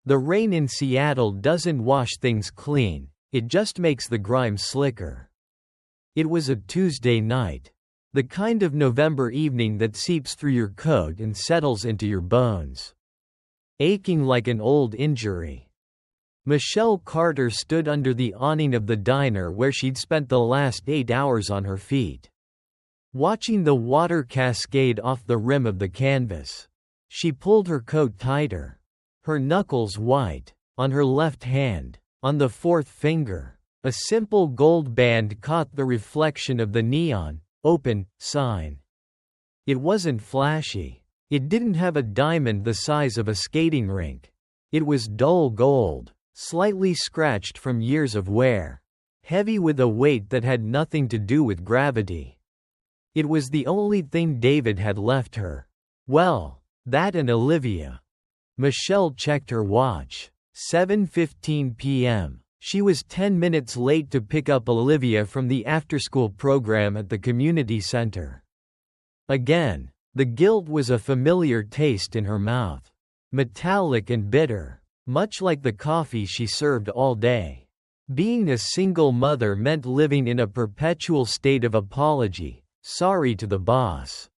The rain in Seattle doesn't wash things clean, it just makes the grime slicker. It was a Tuesday night. The kind of November evening that seeps through your coat and settles into your bones. Aching like an old injury. Michelle Carter stood under the awning of the diner where she'd spent the last 8 hours on her feet, watching the water cascade off the rim of the canvas. She pulled her coat tighter. Her knuckles white. On her left hand, on the fourth finger, a simple gold band caught the reflection of the neon "Open" sign. It wasn't flashy. It didn't have a diamond the size of a skating rink. It was dull gold, slightly scratched from years of wear, heavy with a weight that had nothing to do with gravity. It was the only thing David had left her. Well, that and Olivia. Michelle checked her watch. 7:15 p.m. She was 10 minutes late to pick up Olivia from the after-school program at the community center. Again, the guilt was a familiar taste in her mouth. Metallic and bitter, much like the coffee she served all day. Being a single mother meant living in a perpetual state of apology. Sorry to the boss.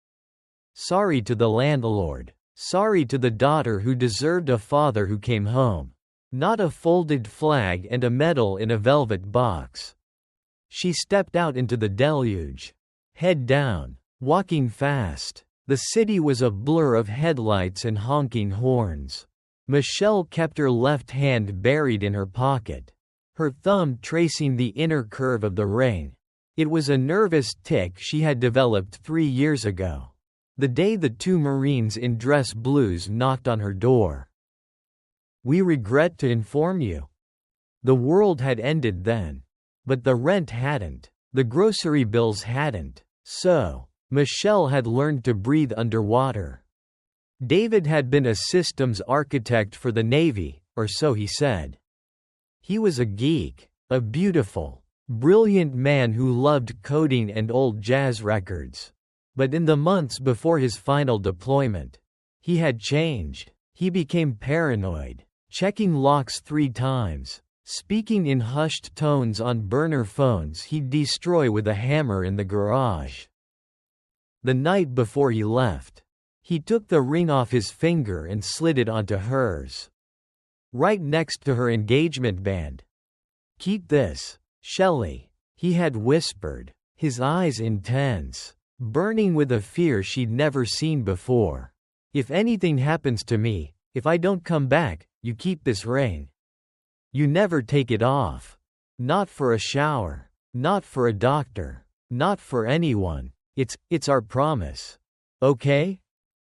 Sorry to the landlord. Sorry to the daughter who deserved a father who came home. Not a folded flag and a medal in a velvet box. She stepped out into the deluge. Head down, walking fast. The city was a blur of headlights and honking horns. Michelle kept her left hand buried in her pocket, her thumb tracing the inner curve of the ring. It was a nervous tic she had developed 3 years ago, the day the 2 Marines in dress blues knocked on her door. "We regret to inform you." The world had ended then. But the rent hadn't. The grocery bills hadn't. So, Michelle had learned to breathe underwater. David had been a systems architect for the Navy, or so he said. He was a geek, a beautiful, brilliant man who loved coding and old jazz records. But in the months before his final deployment, he had changed. He became paranoid, checking locks 3 times, speaking in hushed tones on burner phones he'd destroy with a hammer in the garage. The night before he left, he took the ring off his finger and slid it onto hers, right next to her engagement band. "Keep this, Shelley," he had whispered, his eyes intense, burning with a fear she'd never seen before. "If anything happens to me, if I don't come back, you keep this ring. You never take it off. Not for a shower. Not for a doctor. Not for anyone. It's our promise. Okay?"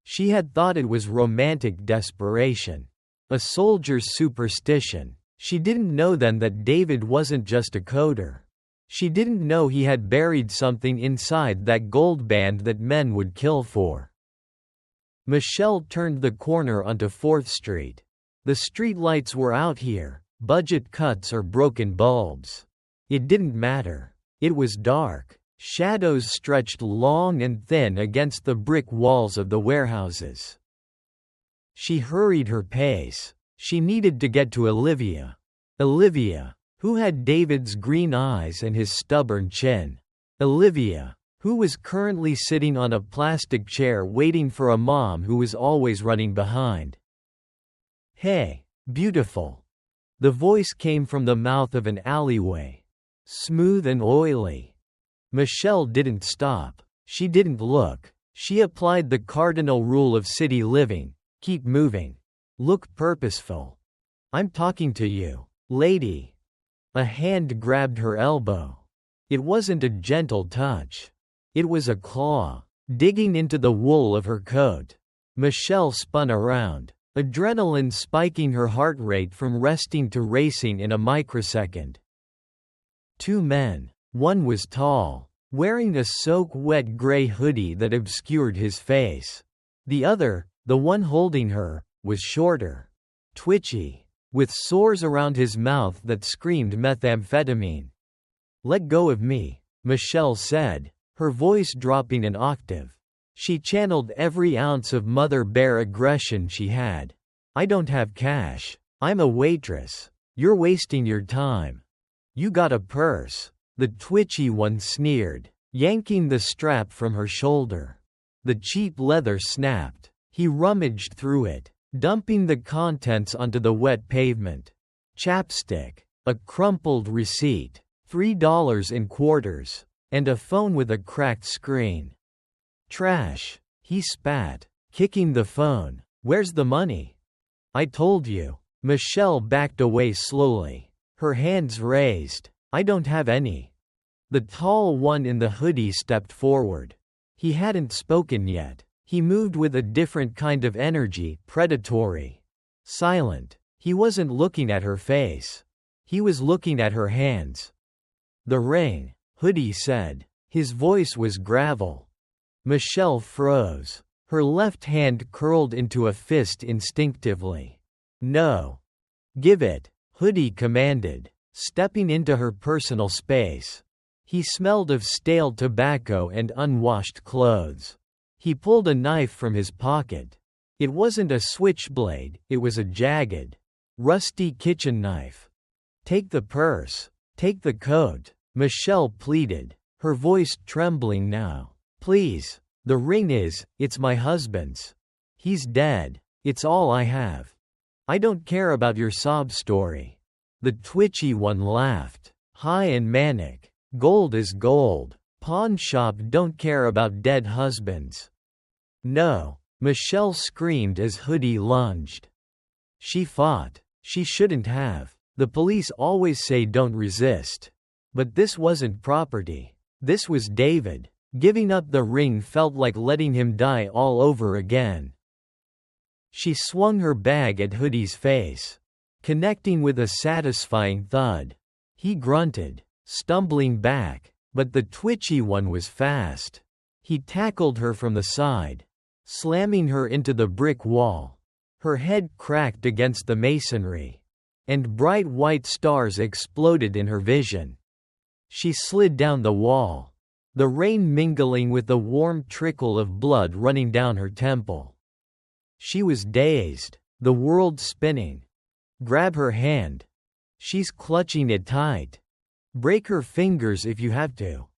She had thought it was romantic desperation. A soldier's superstition. She didn't know then that David wasn't just a coder. She didn't know he had buried something inside that gold band that men would kill for. Michelle turned the corner onto 4th Street. The street lights were out here, budget cuts or broken bulbs. It didn't matter. It was dark. Shadows stretched long and thin against the brick walls of the warehouses. She hurried her pace. She needed to get to Olivia. Olivia, who had David's green eyes and his stubborn chin. Olivia, who was currently sitting on a plastic chair waiting for a mom who was always running behind. "Hey, beautiful." The voice came from the mouth of an alleyway, smooth and oily. Michelle didn't stop. She didn't look. She applied the cardinal rule of city living: keep moving. Look purposeful. "I'm talking to you, lady." A hand grabbed her elbow. It wasn't a gentle touch. It was a claw, digging into the wool of her coat. Michelle spun around, adrenaline spiking her heart rate from resting to racing in a microsecond. 2 men. One was tall, wearing a soak-wet gray hoodie that obscured his face. The other, the one holding her, was shorter, twitchy, with sores around his mouth that screamed methamphetamine. "Let go of me," Michelle said, her voice dropping an octave. She channeled every ounce of mother bear aggression she had. "I don't have cash. I'm a waitress. You're wasting your time. You got a purse. The twitchy one sneered, yanking the strap from her shoulder. The cheap leather snapped. He rummaged through it, dumping the contents onto the wet pavement. Chapstick, a crumpled receipt, $3 in quarters, and a phone with a cracked screen. Trash, he spat, kicking the phone. Where's the money? I told you. Michelle backed away slowly, her hands raised. I don't have any. The tall one in the hoodie stepped forward. He hadn't spoken yet. He moved with a different kind of energy, predatory. Silent. He wasn't looking at her face. He was looking at her hands. The ring, Hoodie said. His voice was gravel. Michelle froze. Her left hand curled into a fist instinctively. No. Give it, Hoodie commanded, stepping into her personal space. He smelled of stale tobacco and unwashed clothes. He pulled a knife from his pocket. It wasn't a switchblade, it was a jagged, rusty kitchen knife. Take the purse. Take the coat, Michelle pleaded, her voice trembling now. Please. The ring it's my husband's. He's dead. It's all I have. I don't care about your sob story. The twitchy one laughed, high and manic. Gold is gold. Pawn shop don't care about dead husbands. No, Michelle screamed as Hoodie lunged. She fought. She shouldn't have. The police always say don't resist. But this wasn't property. This was David. Giving up the ring felt like letting him die all over again. She swung her bag at Hoodie's face, connecting with a satisfying thud. He grunted, stumbling back, but the twitchy one was fast. He tackled her from the side, slamming her into the brick wall. Her head cracked against the masonry, and bright white stars exploded in her vision. She slid down the wall, the rain mingling with the warm trickle of blood running down her temple. She was dazed, the world spinning. Grab her hand. She's clutching it tight. Break her fingers if you have to.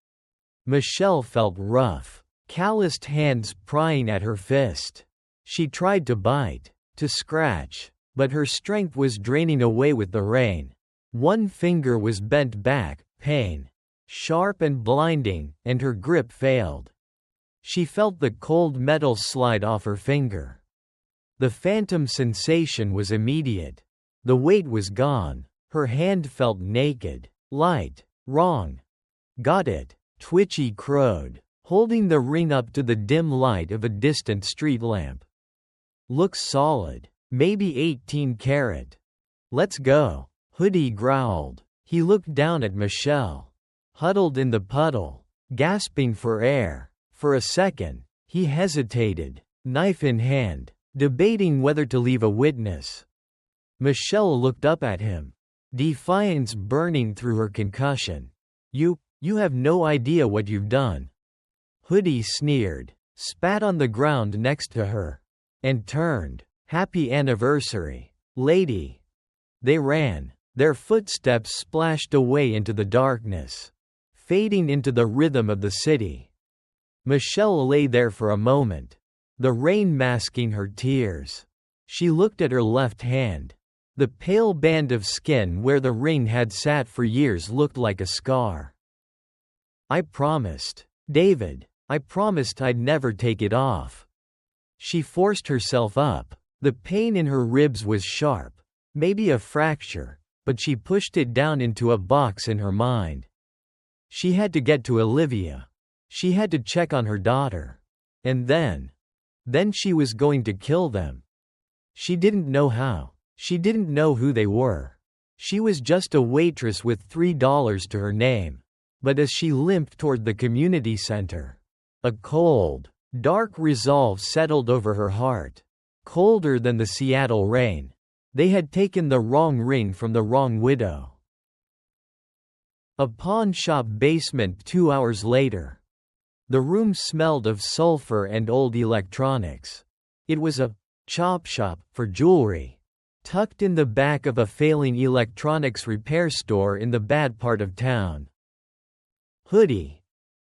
Michelle felt rough, calloused hands prying at her fist. She tried to bite, to scratch, but her strength was draining away with the rain. One finger was bent back, pain, sharp and blinding, and her grip failed. She felt the cold metal slide off her finger. The phantom sensation was immediate. The weight was gone. Her hand felt naked, light, wrong. Got it, Twitchy crowed, holding the ring up to the dim light of a distant street lamp. Looks solid, maybe 18 karat. Let's go, Hoodie growled. He looked down at Michelle, huddled in the puddle, gasping for air. For a second, he hesitated, knife in hand, debating whether to leave a witness. Michelle looked up at him, defiance burning through her concussion. You have no idea what you've done. Hoodie sneered, spat on the ground next to her, and turned. Happy anniversary, lady. They ran. Their footsteps splashed away into the darkness, fading into the rhythm of the city. Michelle lay there for a moment, the rain masking her tears. She looked at her left hand. The pale band of skin where the ring had sat for years looked like a scar. I promised, David, I promised I'd never take it off. She forced herself up. The pain in her ribs was sharp, maybe a fracture, but she pushed it down into a box in her mind. She had to get to Olivia. She had to check on her daughter. And then she was going to kill them. She didn't know how. She didn't know who they were. She was just a waitress with $3 to her name. But as she limped toward the community center, a cold, dark resolve settled over her heart. Colder than the Seattle rain. They had taken the wrong ring from the wrong widow. A pawn shop basement 2 hours later. The room smelled of sulfur and old electronics. It was a chop shop for jewelry. tucked in the back of a failing electronics repair store in the bad part of town. Hoodie,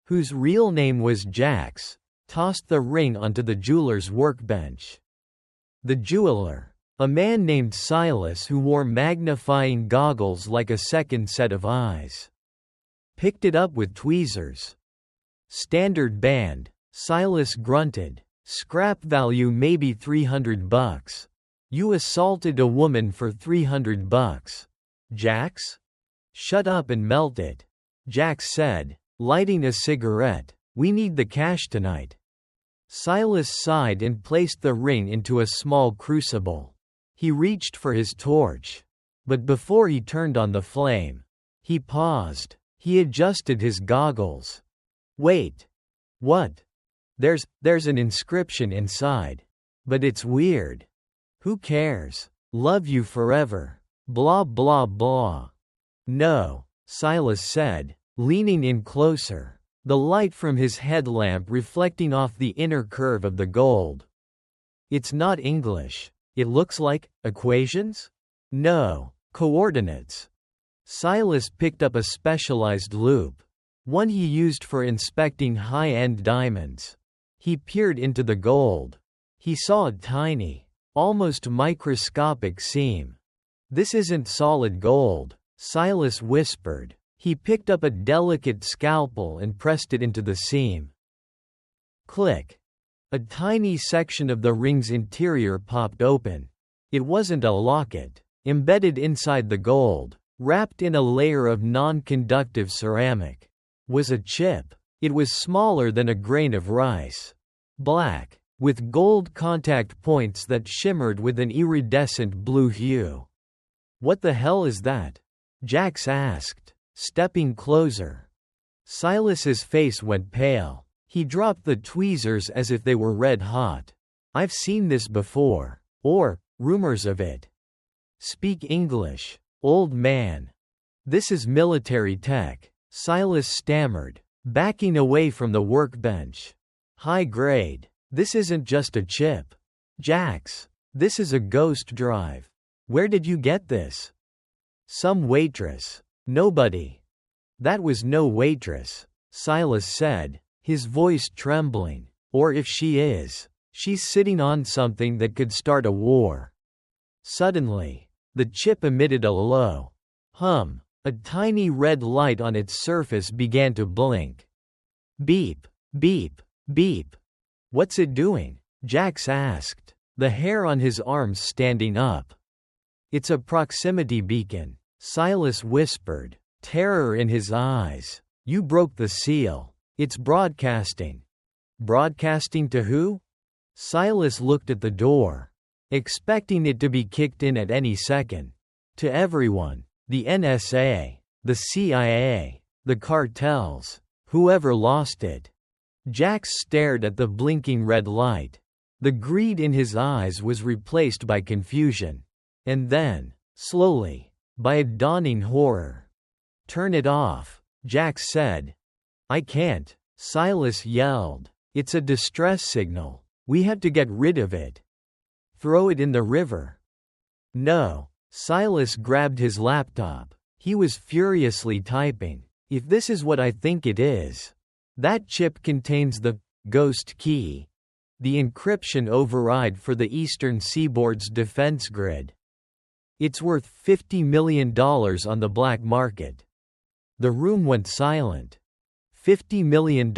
whose real name was Jax, tossed the ring onto the jeweler's workbench. The jeweler, a man named Silas who wore magnifying goggles like a second set of eyes, picked it up with tweezers. Standard band, Silas grunted. Scrap value maybe $300. You assaulted a woman for $300. Jax? Shut up and melt it, Jax said, lighting a cigarette. We need the cash tonight. Silas sighed and placed the ring into a small crucible. He reached for his torch. But before he turned on the flame, he paused. He adjusted his goggles. Wait. What? There's an inscription inside. But it's weird. Who cares? Love you forever. Blah blah blah. No, Silas said, leaning in closer, the light from his headlamp reflecting off the inner curve of the gold. It's not English. It looks like equations? No, coordinates. Silas picked up a specialized loupe, one he used for inspecting high-end diamonds. He peered into the gold. He saw a tiny, almost microscopic seam. This isn't solid gold, Silas whispered. He picked up a delicate scalpel and pressed it into the seam. Click. A tiny section of the ring's interior popped open. It wasn't a locket. Embedded inside the gold, wrapped in a layer of non-conductive ceramic, was a chip. It was smaller than a grain of rice. Black, with gold contact points that shimmered with an iridescent blue hue. What the hell is that? Jax asked, stepping closer. Silas's face went pale. He dropped the tweezers as if they were red hot. I've seen this before. Or, rumors of it. Speak English, old man. This is military tech, Silas stammered, backing away from the workbench. High grade. This isn't just a chip. Jax, this is a ghost drive. Where did you get this? Some waitress. Nobody. That was no waitress, Silas said, his voice trembling. Or if she is, she's sitting on something that could start a war. Suddenly, the chip emitted a low hum. A tiny red light on its surface began to blink. Beep, beep, beep. What's it doing? Jax asked, the hair on his arms standing up. It's a proximity beacon, Silas whispered, terror in his eyes. You broke the seal. It's broadcasting. Broadcasting to who? Silas looked at the door, expecting it to be kicked in at any second. To everyone. The NSA, the CIA, the cartels, whoever lost it. Jax stared at the blinking red light. The greed in his eyes was replaced by confusion. And then, slowly, by a dawning horror. Turn it off, Jax said. I can't, Silas yelled. It's a distress signal. We have to get rid of it. Throw it in the river. No. Silas grabbed his laptop. He was furiously typing. If this is what I think it is. That chip contains the ghost key. The encryption override for the Eastern Seaboard's defense grid. It's worth $50 million on the black market. The room went silent. $50 million.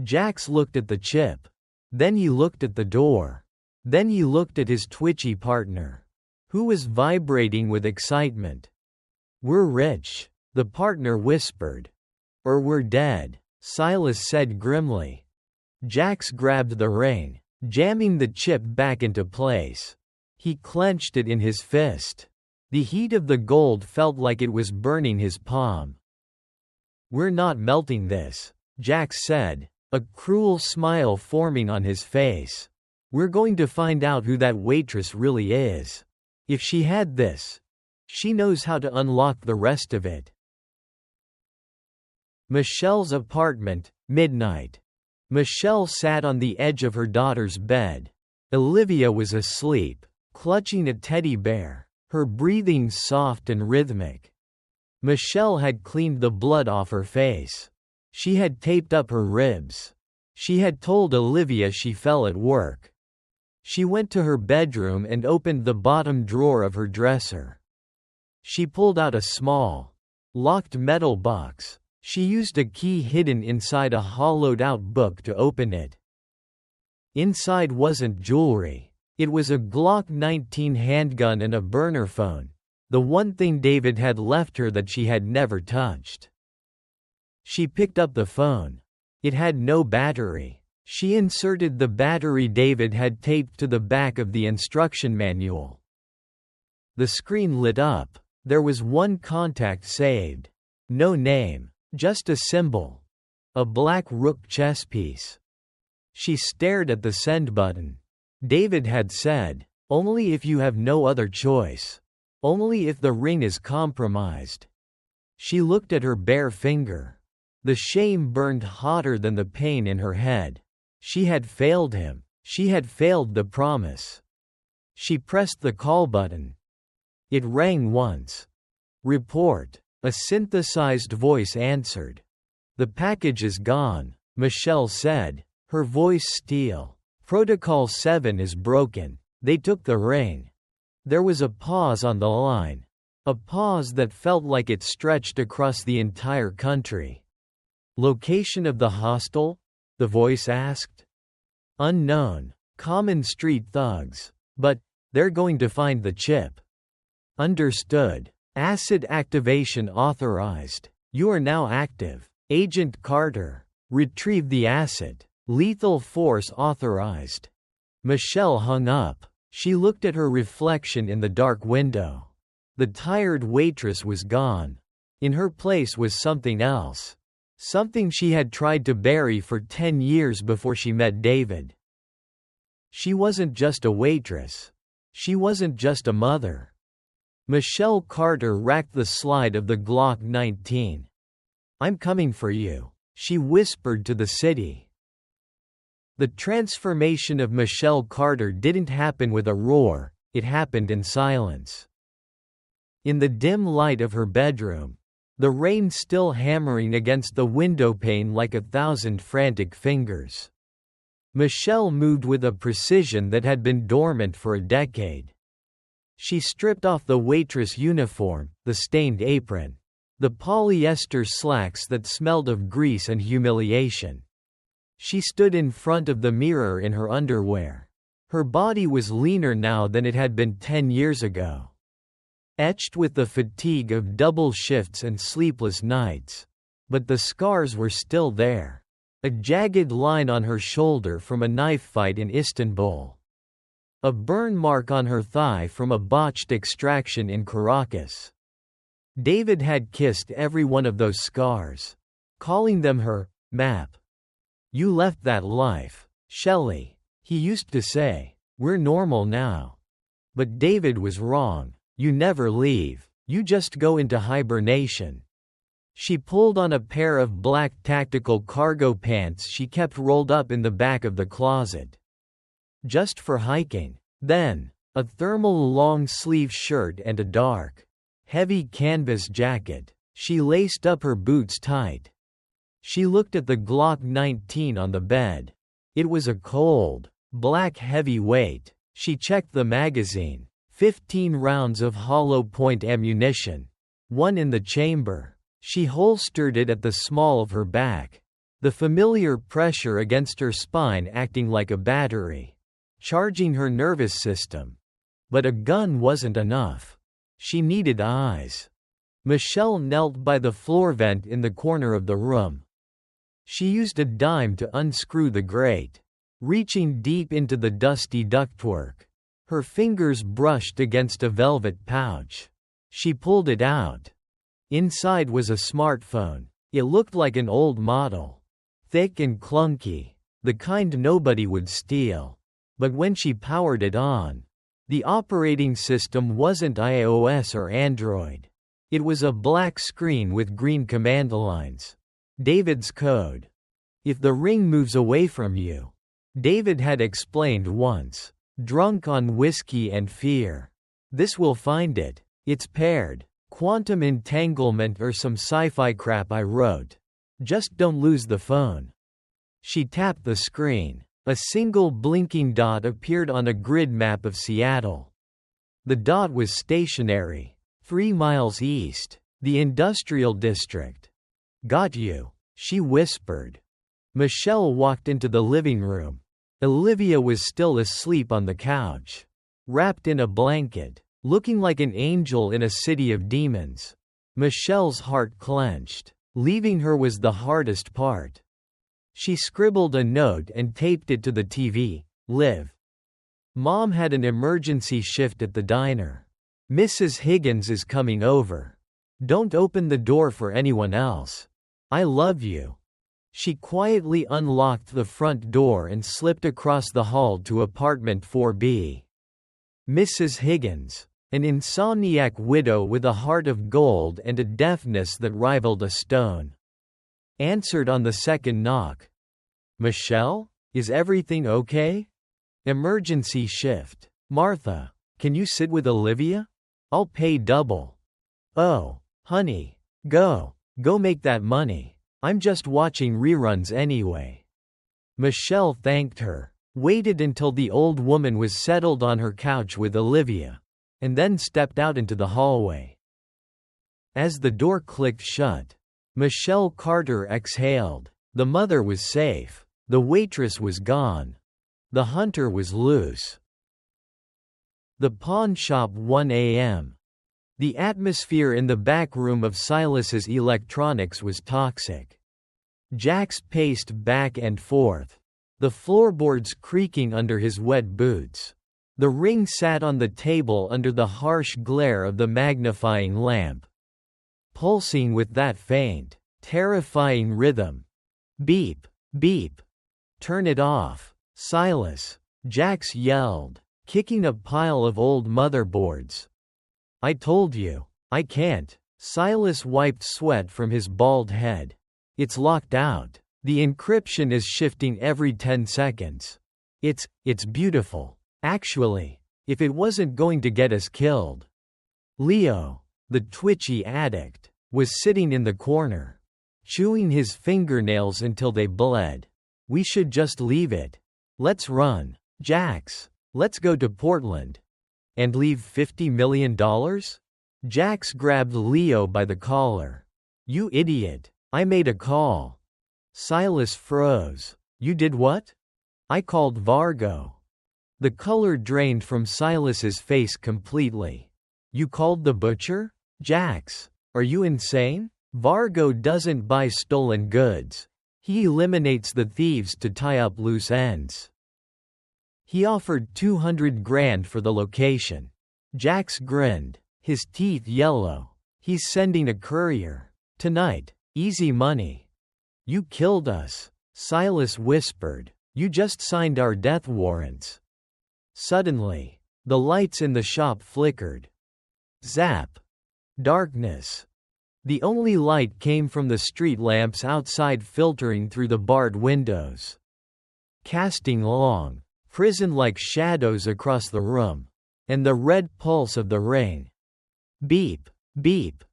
Jax looked at the chip. Then he looked at the door. Then he looked at his twitchy partner, who was vibrating with excitement. We're rich, the partner whispered. Or we're dead, Silas said grimly. Jax grabbed the ring, jamming the chip back into place. He clenched it in his fist. The heat of the gold felt like it was burning his palm. We're not melting this, Jax said, a cruel smile forming on his face. We're going to find out who that waitress really is. If she had this, she knows how to unlock the rest of it. Michelle's apartment, midnight. Michelle sat on the edge of her daughter's bed. Olivia was asleep, clutching a teddy bear, her breathing soft and rhythmic. Michelle had cleaned the blood off her face. She had taped up her ribs. She had told Olivia she fell at work. She went to her bedroom and opened the bottom drawer of her dresser. She pulled out a small, locked metal box. She used a key hidden inside a hollowed-out book to open it. Inside wasn't jewelry. It was a Glock 19 handgun and a burner phone, the one thing David had left her that she had never touched. She picked up the phone. It had no battery. She inserted the battery David had taped to the back of the instruction manual. The screen lit up. There was one contact saved. No name. Just a symbol. A black rook chess piece. She stared at the send button. David had said, "Only if you have no other choice. Only if the ring is compromised." She looked at her bare finger. The shame burned hotter than the pain in her head. She had failed him. She had failed the promise. She pressed the call button. It rang once. "Report." A synthesized voice answered. "The package is gone," Michelle said, her voice steel. "Protocol 7 is broken. They took the ring." There was a pause on the line. A pause that felt like it stretched across the entire country. "Location of the hostel?" the voice asked. "Unknown. Common street thugs. But they're going to find the chip." "Understood. Acid activation authorized. You are now active. Agent Carter. Retrieve the asset. Lethal force authorized." Michelle hung up. She looked at her reflection in the dark window. The tired waitress was gone. In her place was something else. Something she had tried to bury for 10 years before she met David. She wasn't just a waitress. She wasn't just a mother. Michelle Carter racked the slide of the Glock 19. "I'm coming for you," she whispered to the city. The transformation of Michelle Carter didn't happen with a roar, it happened in silence. In the dim light of her bedroom, the rain still hammering against the windowpane like 1,000 frantic fingers, Michelle moved with a precision that had been dormant for a decade. She stripped off the waitress uniform, the stained apron, the polyester slacks that smelled of grease and humiliation. She stood in front of the mirror in her underwear. Her body was leaner now than it had been 10 years ago. Etched with the fatigue of double shifts and sleepless nights. But the scars were still there. A jagged line on her shoulder from a knife fight in Istanbul. A burn mark on her thigh from a botched extraction in Caracas. David had kissed every one of those scars, calling them her map. "You left that life, Shelley," he used to say. "We're normal now." But David was wrong. You never leave. You just go into hibernation. She pulled on a pair of black tactical cargo pants she kept rolled up in the back of the closet. Just for hiking. Then, a thermal long-sleeve shirt and a dark, heavy canvas jacket. She laced up her boots tight. She looked at the Glock 19 on the bed. It was a cold, black heavy weight. She checked the magazine. 15 rounds of hollow-point ammunition. One in the chamber. She holstered it at the small of her back. The familiar pressure against her spine acting like a battery, charging her nervous system. But a gun wasn't enough. She needed eyes. Michelle knelt by the floor vent in the corner of the room. She used a dime to unscrew the grate, reaching deep into the dusty ductwork. Her fingers brushed against a velvet pouch. She pulled it out. Inside was a smartphone. It looked like an old model. Thick and clunky. The kind nobody would steal. But when she powered it on, the operating system wasn't iOS or Android. It was a black screen with green command lines. David's code. "If the ring moves away from you," David had explained once, Drunk on whiskey and fear. This will find it. It's paired. Quantum entanglement or some sci-fi crap I wrote. Just don't lose the phone. She tapped the screen. A single blinking dot appeared on a grid map of Seattle. The dot was stationary. 3 miles east. The industrial district. Got you, she whispered. Michelle walked into the living room. Olivia was still asleep on the couch, wrapped in a blanket, looking like an angel in a city of demons. Michelle's heart clenched. Leaving her was the hardest part. She scribbled a note and taped it to the TV. Liv. Mom had an emergency shift at the diner. Mrs. Higgins is coming over. Don't open the door for anyone else. I love you. She quietly unlocked the front door and slipped across the hall to apartment 4B. Mrs. Higgins, an insomniac widow with a heart of gold and a deafness that rivaled a stone, answered on the second knock. Michelle, is everything okay? Emergency shift. Martha, can you sit with Olivia? I'll pay double. Oh, honey, go make that money. I'm just watching reruns anyway. Michelle thanked her, waited until the old woman was settled on her couch with Olivia, and then stepped out into the hallway. As the door clicked shut, Michelle Carter exhaled. The mother was safe. The waitress was gone. The hunter was loose. The pawn shop, 1 a.m. The atmosphere in the back room of Silas's electronics was toxic. Jax paced back and forth, the floorboards creaking under his wet boots. The ring sat on the table under the harsh glare of the magnifying lamp, pulsing with that faint, terrifying rhythm. Beep, beep. Turn it off, Silas, Jax yelled, kicking a pile of old motherboards. I told you, I can't. Silas wiped sweat from his bald head. It's locked out. The encryption is shifting every 10 seconds. It's beautiful. Actually, if it wasn't going to get us killed. Leo, the twitchy addict, was sitting in the corner, chewing his fingernails until they bled. We should just leave it. Let's run. Jax, let's go to Portland. And leave $50 million? Jax grabbed Leo by the collar. You idiot. I made a call. Silas froze. You did what? I called Vargo. The color drained from Silas's face completely. You called the butcher? Jax, are you insane? Vargo doesn't buy stolen goods. He eliminates the thieves to tie up loose ends. He offered $200,000 for the location. Jax grinned, his teeth yellow. He's sending a courier. Tonight. Easy money. You killed us, Silas whispered. You just signed our death warrants. Suddenly, the lights in the shop flickered. Zap. Darkness. The only light came from the street lamps outside filtering through the barred windows, casting long, prison-like shadows across the room, and the red pulse of the ring. Beep, beep.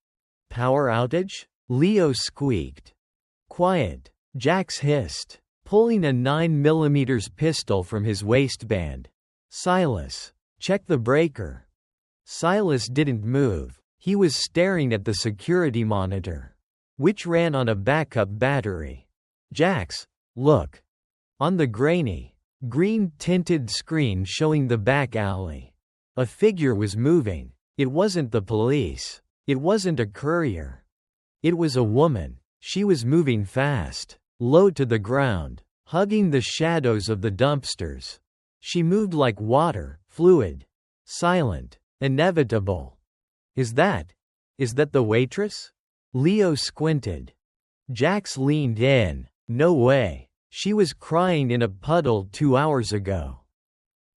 Power outage? Leo squeaked. Quiet, Jax hissed, pulling a 9mm pistol from his waistband. Silas, check the breaker. Silas didn't move. He was staring at the security monitor, which ran on a backup battery. Jax, look. On the grainy, green-tinted screen showing the back alley, a figure was moving. It wasn't the police. It wasn't a courier. It was a woman. She was moving fast, low to the ground, hugging the shadows of the dumpsters. She moved like water, fluid, silent, inevitable. Is that the waitress? Leo squinted. Jax leaned in. No way. She was crying in a puddle 2 hours ago.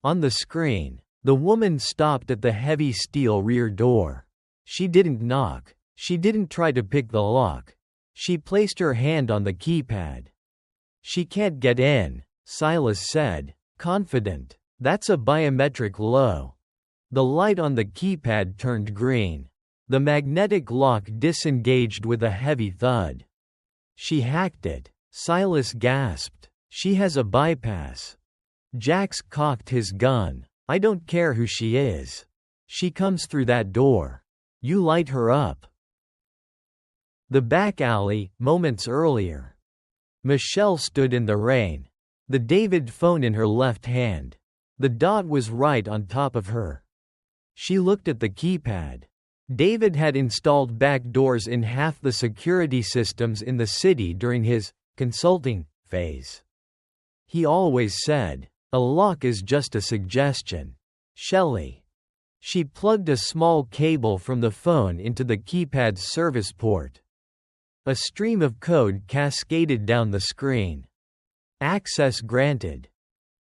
On the screen, the woman stopped at the heavy steel rear door. She didn't knock. She didn't try to pick the lock. She placed her hand on the keypad. She can't get in, Silas said, confident. That's a biometric low. The light on the keypad turned green. The magnetic lock disengaged with a heavy thud. She hacked it. Silas gasped. She has a bypass. Jax cocked his gun. I don't care who she is. She comes through that door. You light her up. The back alley, moments earlier. Michelle stood in the rain. The David phone in her left hand. The dot was right on top of her. She looked at the keypad. David had installed backdoors in half the security systems in the city during his consulting phase. He always said, "A lock is just a suggestion." Shelley. She plugged a small cable from the phone into the keypad's service port. A stream of code cascaded down the screen. Access granted.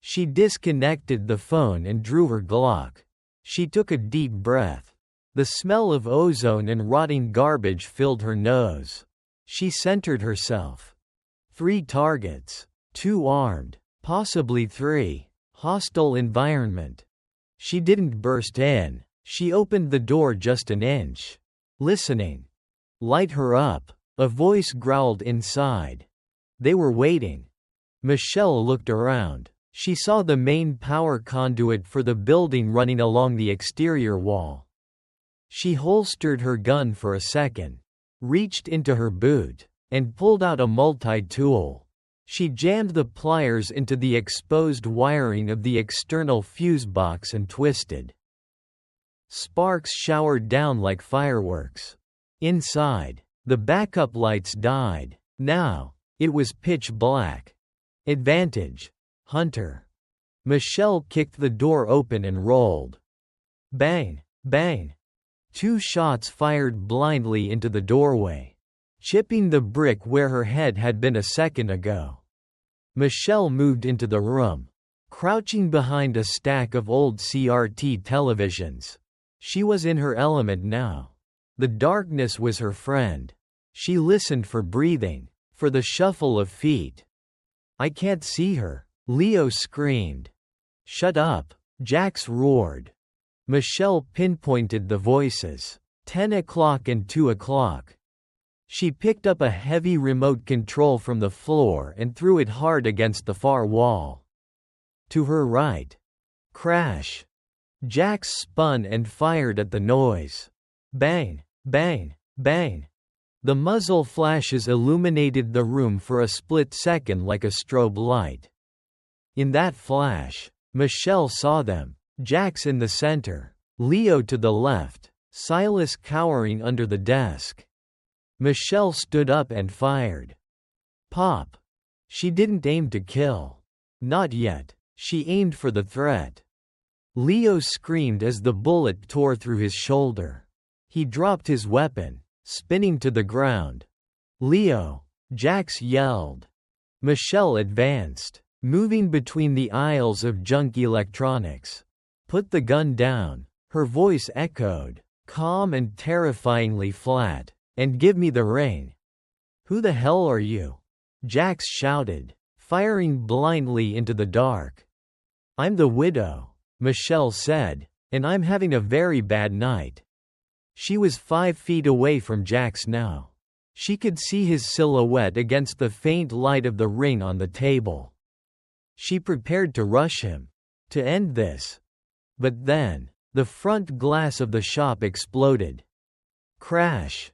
She disconnected the phone and drew her Glock. She took a deep breath. The smell of ozone and rotting garbage filled her nose. She centered herself. 3 targets. 2 armed. Possibly 3. Hostile environment. She didn't burst in. She opened the door just an inch. Listening. Light her up. A voice growled inside. They were waiting. Michelle looked around. She saw the main power conduit for the building running along the exterior wall. She holstered her gun for a second, reached into her boot, and pulled out a multi-tool. She jammed the pliers into the exposed wiring of the external fuse box and twisted. Sparks showered down like fireworks. Inside, the backup lights died. Now, it was pitch black. Advantage. Hunter. Michelle kicked the door open and rolled. Bang, bang. 2 shots fired blindly into the doorway, chipping the brick where her head had been a second ago. Michelle moved into the room, crouching behind a stack of old CRT televisions. She was in her element now. The darkness was her friend. She listened for breathing, for the shuffle of feet. I can't see her, Leo screamed. Shut up, Jax roared. Michelle pinpointed the voices. 10 o'clock and 2 o'clock. She picked up a heavy remote control from the floor and threw it hard against the far wall. To her right. Crash. Jax spun and fired at the noise. Bang, bang, bang. The muzzle flashes illuminated the room for a split second like a strobe light. In that flash, Michelle saw them. Jax in the center, Leo to the left, Silas cowering under the desk. Michelle stood up and fired. Pop. She didn't aim to kill. Not yet. She aimed for the threat. Leo screamed as the bullet tore through his shoulder. He dropped his weapon, spinning to the ground. Leo, Jax yelled. Michelle advanced, moving between the aisles of junk electronics. Put the gun down, her voice echoed, calm and terrifyingly flat, and give me the ring. Who the hell are you? Jax shouted, firing blindly into the dark. I'm the widow, Michelle said, and I'm having a very bad night. She was 5 feet away from Jax now. She could see his silhouette against the faint light of the ring on the table. She prepared to rush him, to end this. But then, the front glass of the shop exploded. Crash.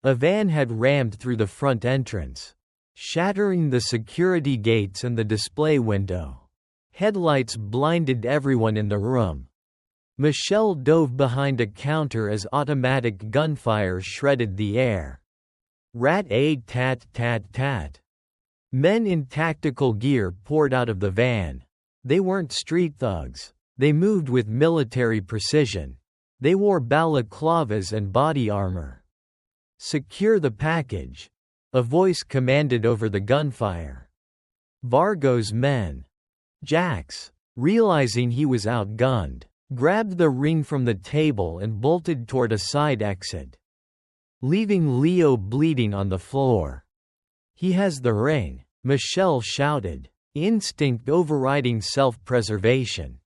A van had rammed through the front entrance, shattering the security gates and the display window. Headlights blinded everyone in the room. Michelle dove behind a counter as automatic gunfire shredded the air. Rat-a-tat-tat-tat. Men in tactical gear poured out of the van. They weren't street thugs. They moved with military precision. They wore balaclavas and body armor. Secure the package, a voice commanded over the gunfire. Vargo's men. Jax, realizing he was outgunned, grabbed the ring from the table and bolted toward a side exit, leaving Leo bleeding on the floor. He has the ring, Michelle shouted, instinct overriding self-preservation.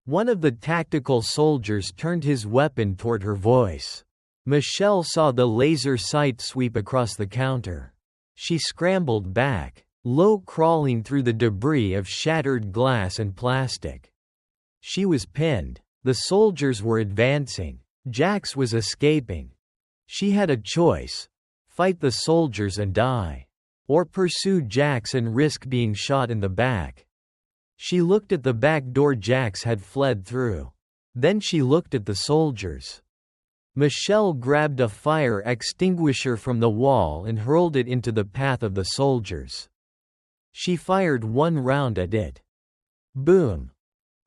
One of the tactical soldiers turned his weapon toward her voice. Michelle saw the laser sight sweep across the counter. She scrambled back, low crawling through the debris of shattered glass and plastic. She was pinned. The soldiers were advancing. Jax was escaping. She had a choice: fight the soldiers and die, or pursue Jax and risk being shot in the back. She looked at the back door Jax had fled through. Then she looked at the soldiers. Michelle grabbed a fire extinguisher from the wall and hurled it into the path of the soldiers. She fired one round at it. Boom!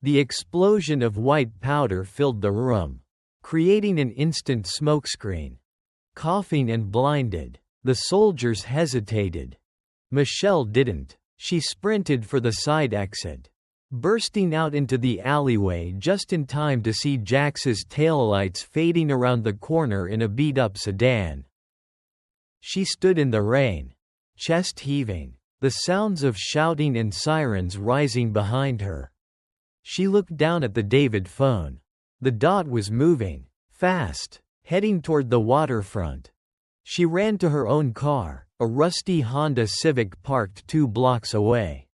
The explosion of white powder filled the room, creating an instant smokescreen. Coughing and blinded, the soldiers hesitated. Michelle didn't. She sprinted for the side exit, bursting out into the alleyway just in time to see Jax's taillights fading around the corner in a beat-up sedan. She stood in the rain, chest heaving, the sounds of shouting and sirens rising behind her. She looked down at the David phone. The dot was moving, fast, heading toward the waterfront. She ran to her own car, a rusty Honda Civic parked 2 blocks away.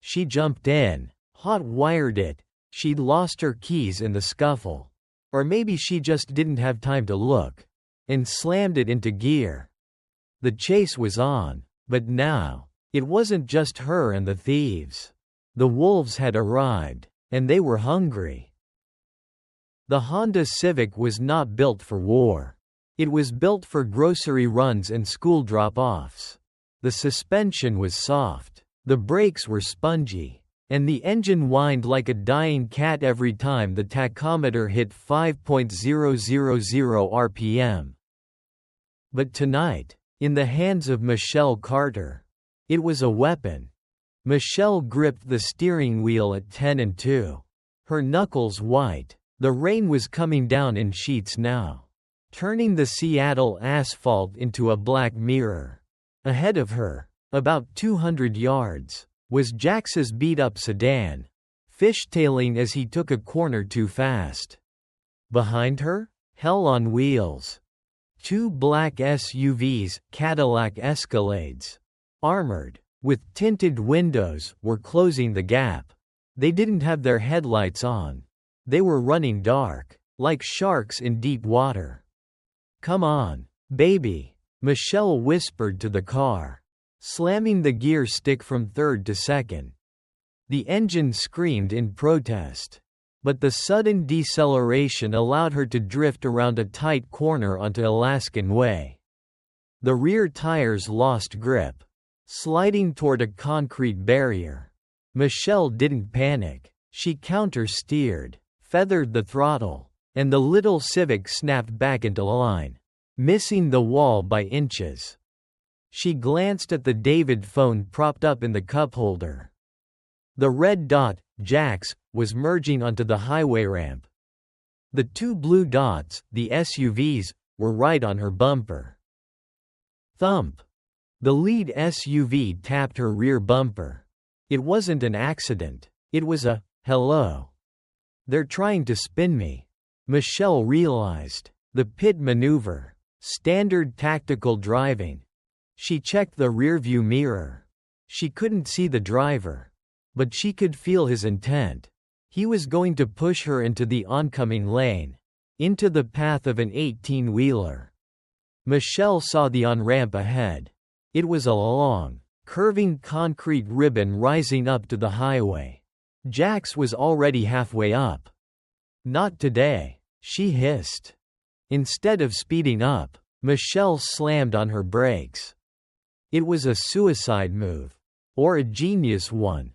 She jumped in, hot-wired it. She'd lost her keys in the scuffle. Or maybe she just didn't have time to look, and slammed it into gear. The chase was on, but now, it wasn't just her and the thieves. The wolves had arrived, and they were hungry. The Honda Civic was not built for war. It was built for grocery runs and school drop-offs. The suspension was soft, the brakes were spongy, and the engine whined like a dying cat every time the tachometer hit 5,000 RPM. But tonight, in the hands of Michelle Carter, it was a weapon. Michelle gripped the steering wheel at 10 and 2. Her knuckles white. The rain was coming down in sheets now, turning the Seattle asphalt into a black mirror. Ahead of her, about 200 yards, was Jax's beat-up sedan, fishtailing as he took a corner too fast. Behind her, hell on wheels. 2 black SUVs, Cadillac Escalades, armored, with tinted windows, were closing the gap. They didn't have their headlights on. They were running dark, like sharks in deep water. "Come on, baby," Michelle whispered to the car, slamming the gear stick from 3rd to 2nd. The engine screamed in protest, but the sudden deceleration allowed her to drift around a tight corner onto Alaskan Way. The rear tires lost grip, sliding toward a concrete barrier. Michelle didn't panic. She counter-steered, feathered the throttle, and the little Civic snapped back into line, missing the wall by inches. She glanced at the David phone propped up in the cup holder. The red dot, Jax, was merging onto the highway ramp. The 2 blue dots, the SUVs, were right on her bumper. Thump! The lead SUV tapped her rear bumper. It wasn't an accident. It was a, "Hello. They're trying to spin me," Michelle realized. The pit maneuver. Standard tactical driving. She checked the rearview mirror. She couldn't see the driver, but she could feel his intent. He was going to push her into the oncoming lane, into the path of an 18-wheeler. Michelle saw the on-ramp ahead. It was a long, curving concrete ribbon rising up to the highway. Jax was already halfway up. "Not today," she hissed. Instead of speeding up, Michelle slammed on her brakes. It was a suicide move. Or a genius one.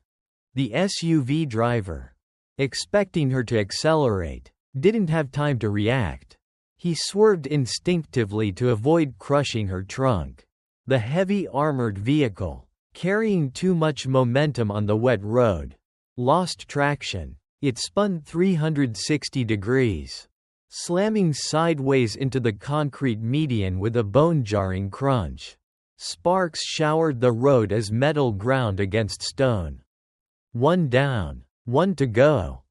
The SUV driver, expecting her to accelerate, didn't have time to react. He swerved instinctively to avoid crushing her trunk. The heavy armored vehicle, carrying too much momentum on the wet road, lost traction. It spun 360 degrees, slamming sideways into the concrete median with a bone-jarring crunch. Sparks showered the road as metal ground against stone. "One down, one to go."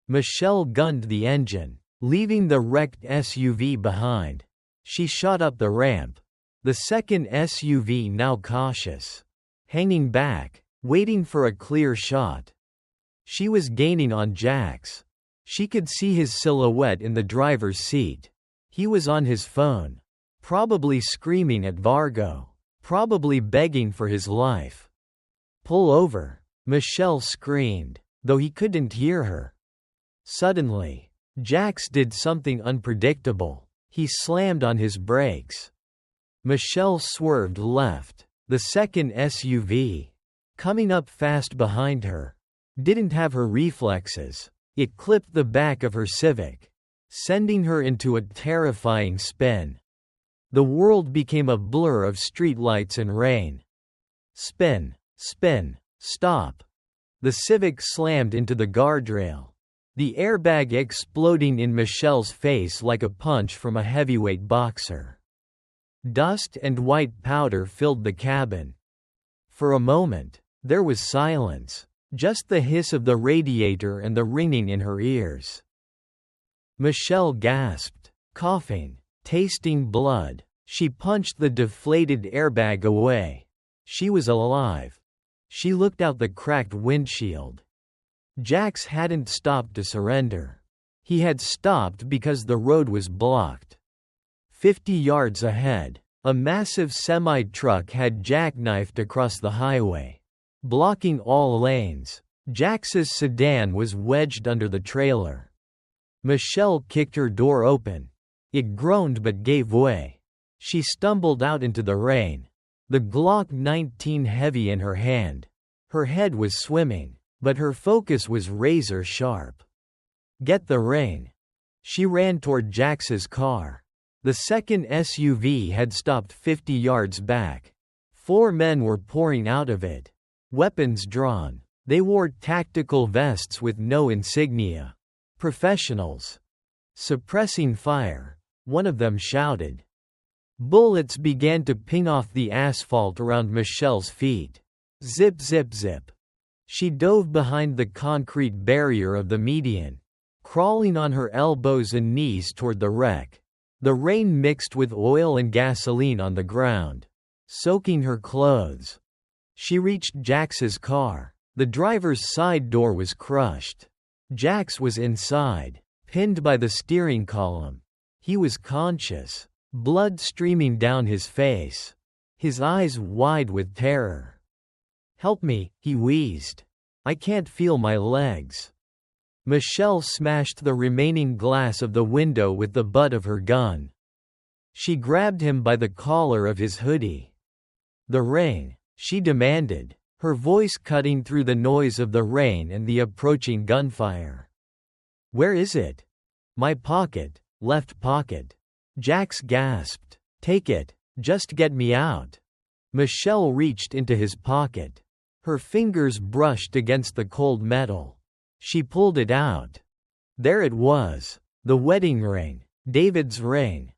Michelle gunned the engine, leaving the wrecked SUV behind. She shot up the ramp. The second SUV, now cautious, hanging back, waiting for a clear shot. She was gaining on Jax. She could see his silhouette in the driver's seat. He was on his phone, probably screaming at Vargo, probably begging for his life. "Pull over," Michelle screamed, though he couldn't hear her. Suddenly, Jax did something unpredictable. He slammed on his brakes. Michelle swerved left. The second SUV, coming up fast behind her, didn't have her reflexes. It clipped the back of her Civic, sending her into a terrifying spin. The world became a blur of streetlights and rain. Spin, spin, stop. The Civic slammed into the guardrail, the airbag exploding in Michelle's face like a punch from a heavyweight boxer. Dust and white powder filled the cabin. For a moment, there was silence, just the hiss of the radiator and the ringing in her ears. Michelle gasped, coughing, tasting blood. She punched the deflated airbag away. She was alive. She looked out the cracked windshield. Jax hadn't stopped to surrender. He had stopped because the road was blocked. 50 yards ahead, a massive semi-truck had jackknifed across the highway, blocking all lanes. Jax's sedan was wedged under the trailer. Michelle kicked her door open. It groaned but gave way. She stumbled out into the rain, the Glock 19 heavy in her hand. Her head was swimming, but her focus was razor sharp. "Get the rain." She ran toward Jax's car. The second SUV had stopped 50 yards back. 4 men were pouring out of it, weapons drawn. They wore tactical vests with no insignia. Professionals. Suppressing fire, one of them shouted. Bullets began to ping off the asphalt around Michelle's feet. Zip, zip, zip. She dove behind the concrete barrier of the median, crawling on her elbows and knees toward the wreck. The rain mixed with oil and gasoline on the ground, soaking her clothes. She reached Jax's car. The driver's side door was crushed. Jax was inside, pinned by the steering column. He was conscious, blood streaming down his face, his eyes wide with terror. "Help me," he wheezed. "I can't feel my legs." Michelle smashed the remaining glass of the window with the butt of her gun. She grabbed him by the collar of his hoodie. "The rain," she demanded, her voice cutting through the noise of the rain and the approaching gunfire. "Where is it?" "My pocket, left pocket." Jax gasped. "Take it, just get me out." Michelle reached into his pocket. Her fingers brushed against the cold metal. She pulled it out. There it was, the wedding ring, David's ring.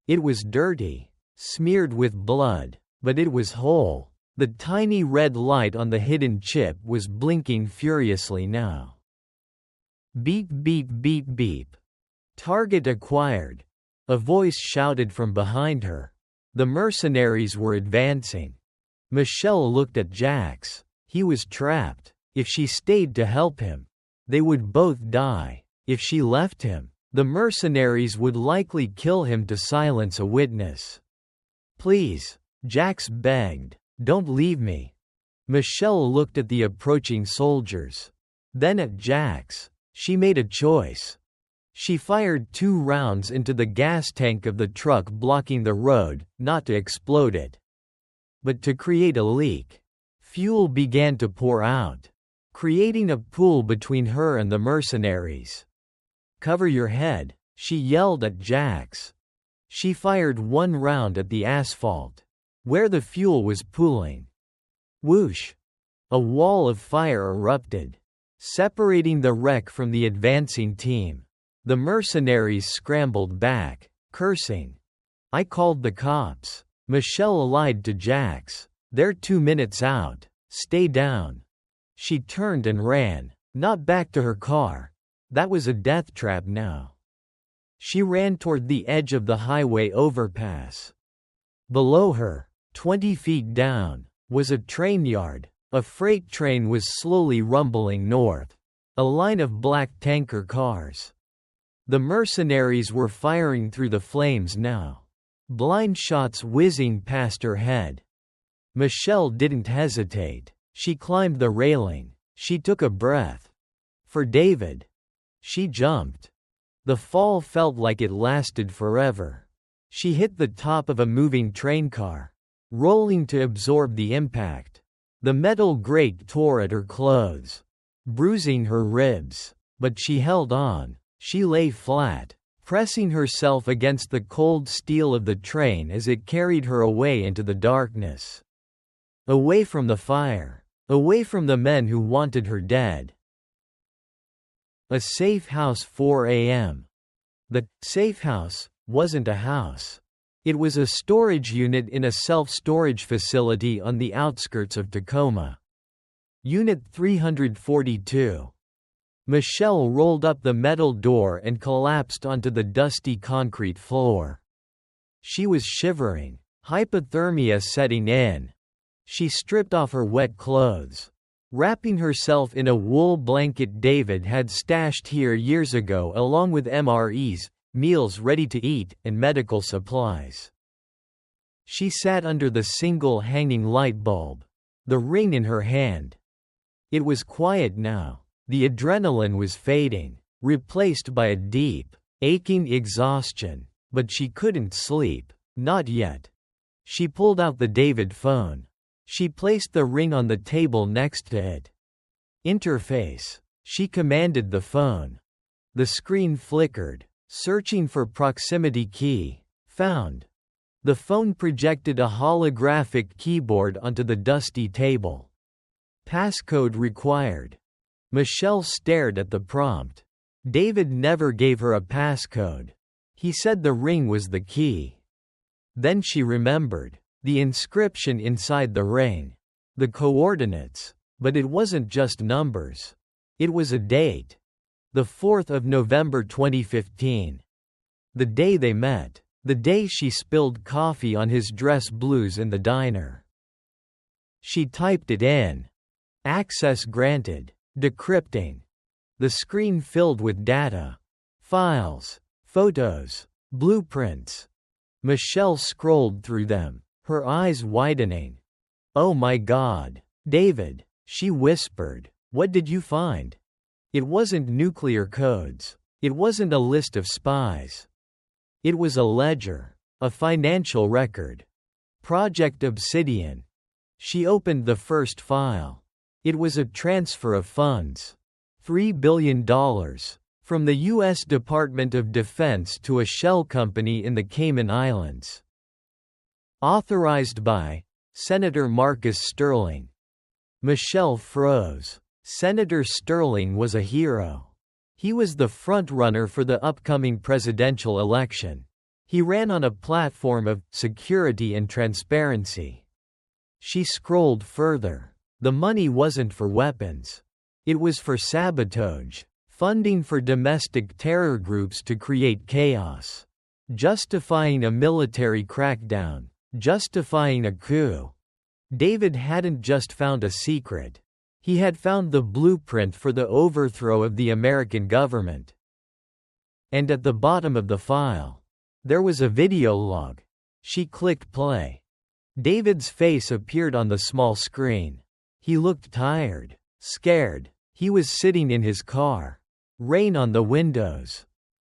It was dirty, smeared with blood, but it was whole. The tiny red light on the hidden chip was blinking furiously now. Beep, beep, beep, beep. Target acquired. A voice shouted from behind her. The mercenaries were advancing. Michelle looked at Jax. He was trapped. If she stayed to help him, they would both die. If she left him, the mercenaries would likely kill him to silence a witness. "Please," Jax begged, "don't leave me." Michelle looked at the approaching soldiers. Then at Jax. She made a choice. She fired 2 rounds into the gas tank of the truck blocking the road, not to explode it, but to create a leak. Fuel began to pour out, creating a pool between her and the mercenaries. "Cover your head," she yelled at Jax. She fired 1 round at the asphalt, where the fuel was pooling. Whoosh! A wall of fire erupted, separating the wreck from the advancing team. The mercenaries scrambled back, cursing. "I called the cops." Michelle lied to Jax. "They're 2 minutes out. Stay down." She turned and ran, not back to her car, That was a death trap now. She ran toward the edge of the highway overpass. Below her, 20 feet down, was a train yard. A freight train was slowly rumbling north. A line of black tanker cars. The mercenaries were firing through the flames now. Blind shots whizzing past her head. Michelle didn't hesitate. She climbed the railing. She took a breath. For David. She jumped. The fall felt like it lasted forever. She hit the top of a moving train car, rolling to absorb the impact. The metal grate tore at her clothes, bruising her ribs. But she held on. She lay flat, pressing herself against the cold steel of the train as it carried her away into the darkness. Away from the fire. Away from the men who wanted her dead. A safe house, 4 a.m. The safe house wasn't a house. It was a storage unit in a self-storage facility on the outskirts of Tacoma. Unit 342. Michelle rolled up the metal door and collapsed onto the dusty concrete floor. She was shivering, hypothermia setting in. She stripped off her wet clothes, wrapping herself in a wool blanket David had stashed here years ago along with MREs, meals ready to eat, and medical supplies. She sat under the single hanging light bulb, the ring in her hand. It was quiet now. The adrenaline was fading, replaced by a deep, aching exhaustion, but she couldn't sleep, not yet. She pulled out the David phone. She placed the ring on the table next to it. Interface. She commanded the phone. The screen flickered, searching for proximity key. Found. The phone projected a holographic keyboard onto the dusty table. Passcode required. Michelle stared at the prompt. David never gave her a passcode. He said the ring was the key. Then she remembered. The inscription inside the ring. The coordinates. But it wasn't just numbers. It was a date. The 4th of November 2015. The day they met. The day she spilled coffee on his dress blues in the diner. She typed it in. Access granted. Decrypting. The screen filled with data. Files. Photos. Blueprints. Michelle scrolled through them, her eyes widening. "Oh my God. David," she whispered, "what did you find?" It wasn't nuclear codes. It wasn't a list of spies. It was a ledger. A financial record. Project Obsidian. She opened the first file. It was a transfer of funds. $3 billion. From the U.S. Department of Defense to a shell company in the Cayman Islands. Authorized by Senator Marcus Sterling. Michelle froze. Senator Sterling was a hero. He was the front-runner for the upcoming presidential election. He ran on a platform of security and transparency. She scrolled further. The money wasn't for weapons. It was for sabotage, funding for domestic terror groups to create chaos, justifying a military crackdown, justifying a coup. David hadn't just found a secret. He had found the blueprint for the overthrow of the American government. And at the bottom of the file, there was a video log. She clicked play. David's face appeared on the small screen. He looked tired, scared. He was sitting in his car. Rain on the windows.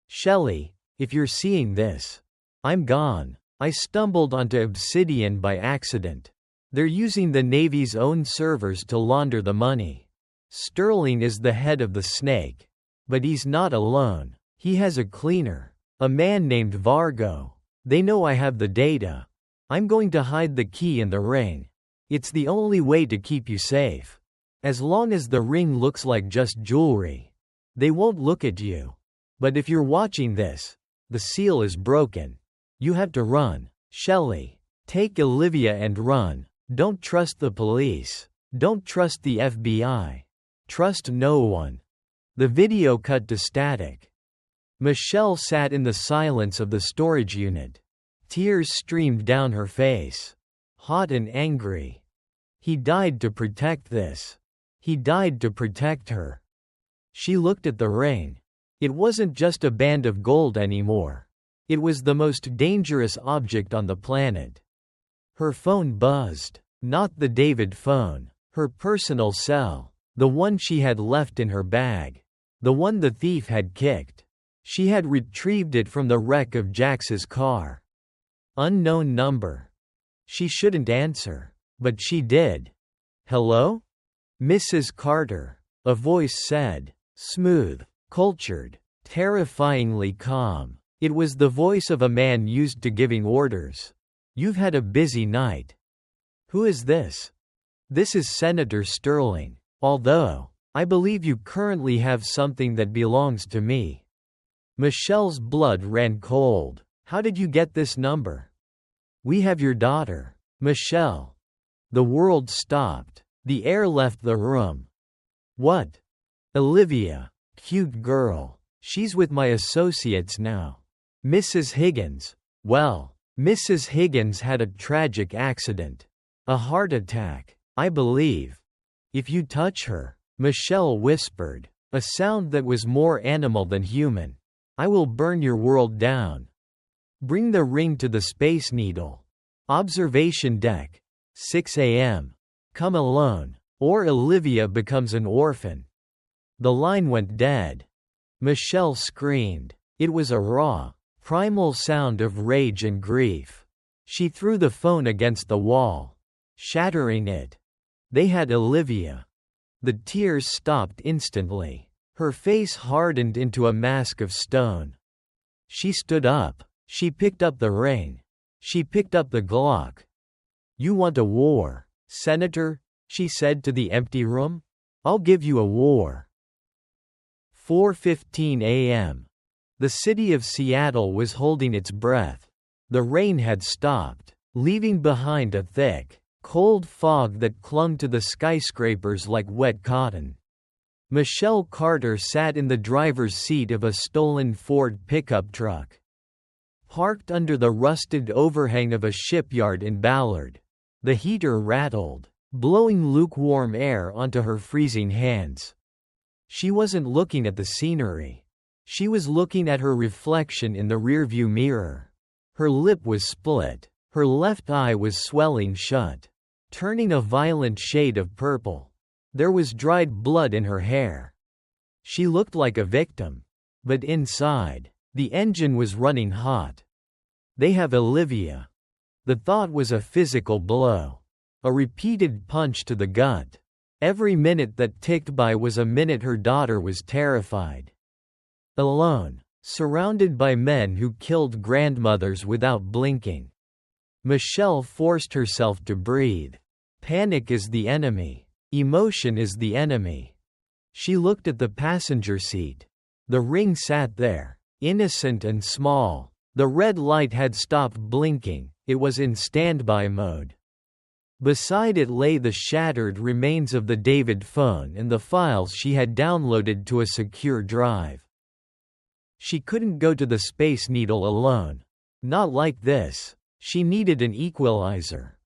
"Shelley, if you're seeing this, I'm gone. I stumbled onto Obsidian by accident. They're using the Navy's own servers to launder the money. Sterling is the head of the snake. But he's not alone. He has a cleaner. A man named Vargo. They know I have the data. I'm going to hide the key in the ring. It's the only way to keep you safe. As long as the ring looks like just jewelry, they won't look at you. But if you're watching this, the seal is broken. You have to run. Shelley, take Olivia and run. Don't trust the police. Don't trust the FBI. Trust no one." The video cut to static. Michelle sat in the silence of the storage unit. Tears streamed down her face. Hot and angry. He died to protect this. He died to protect her. She looked at the ring. It wasn't just a band of gold anymore. It was the most dangerous object on the planet. Her phone buzzed. Not the David phone. Her personal cell. The one she had left in her bag. The one the thief had kicked. She had retrieved it from the wreck of Jax's car. Unknown number. She shouldn't answer. But she did. Hello? Mrs. Carter. A voice said. Smooth. Cultured. Terrifyingly calm. It was the voice of a man used to giving orders. You've had a busy night. Who is this? This is Senator Sterling. Although, I believe you currently have something that belongs to me. Michelle's blood ran cold. How did you get this number? We have your daughter. Michelle. The world stopped. The air left the room. What? Olivia. Cute girl. She's with my associates now. Mrs. Higgins. Well, Mrs. Higgins had a tragic accident. A heart attack, I believe. If you touch her, Michelle whispered, a sound that was more animal than human, I will burn your world down. Bring the ring to the Space Needle. Observation deck. 6 a.m. Come alone, or Olivia becomes an orphan. The line went dead. Michelle screamed. It was a raw, primal sound of rage and grief. She threw the phone against the wall, shattering it. They had Olivia. The tears stopped instantly. Her face hardened into a mask of stone. She stood up. She picked up the ring. She picked up the Glock. You want a war, Senator? She said to the empty room. I'll give you a war. 4:15 a.m. The city of Seattle was holding its breath. The rain had stopped, leaving behind a thick, cold fog that clung to the skyscrapers like wet cotton. Michelle Carter sat in the driver's seat of a stolen Ford pickup truck. Parked under the rusted overhang of a shipyard in Ballard. The heater rattled, blowing lukewarm air onto her freezing hands. She wasn't looking at the scenery. She was looking at her reflection in the rearview mirror. Her lip was split. Her left eye was swelling shut, turning a violent shade of purple. There was dried blood in her hair. She looked like a victim. But inside, the engine was running hot. They have Olivia. The thought was a physical blow. A repeated punch to the gut. Every minute that ticked by was a minute her daughter was terrified. Alone, surrounded by men who killed grandmothers without blinking. Michelle forced herself to breathe. Panic is the enemy. Emotion is the enemy. She looked at the passenger seat. The ring sat there, innocent and small. The red light had stopped blinking, it was in standby mode. Beside it lay the shattered remains of the David phone and the files she had downloaded to a secure drive. She couldn't go to the Space Needle alone. Not like this. She needed an equalizer.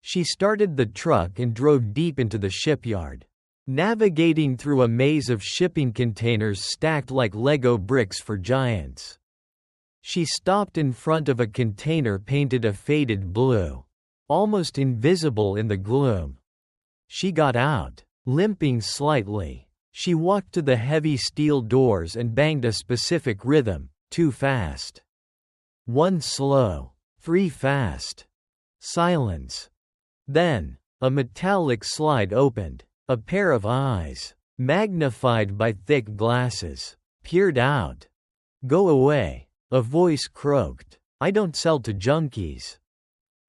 She started the truck and drove deep into the shipyard, navigating through a maze of shipping containers stacked like Lego bricks for giants. She stopped in front of a container painted a faded blue, almost invisible in the gloom. She got out, limping slightly. She walked to the heavy steel doors and banged a specific rhythm, 2 fast. 1 slow. 3 fast. Silence. Then, a metallic slide opened. A pair of eyes, magnified by thick glasses, peered out. Go away, a voice croaked. I don't sell to junkies.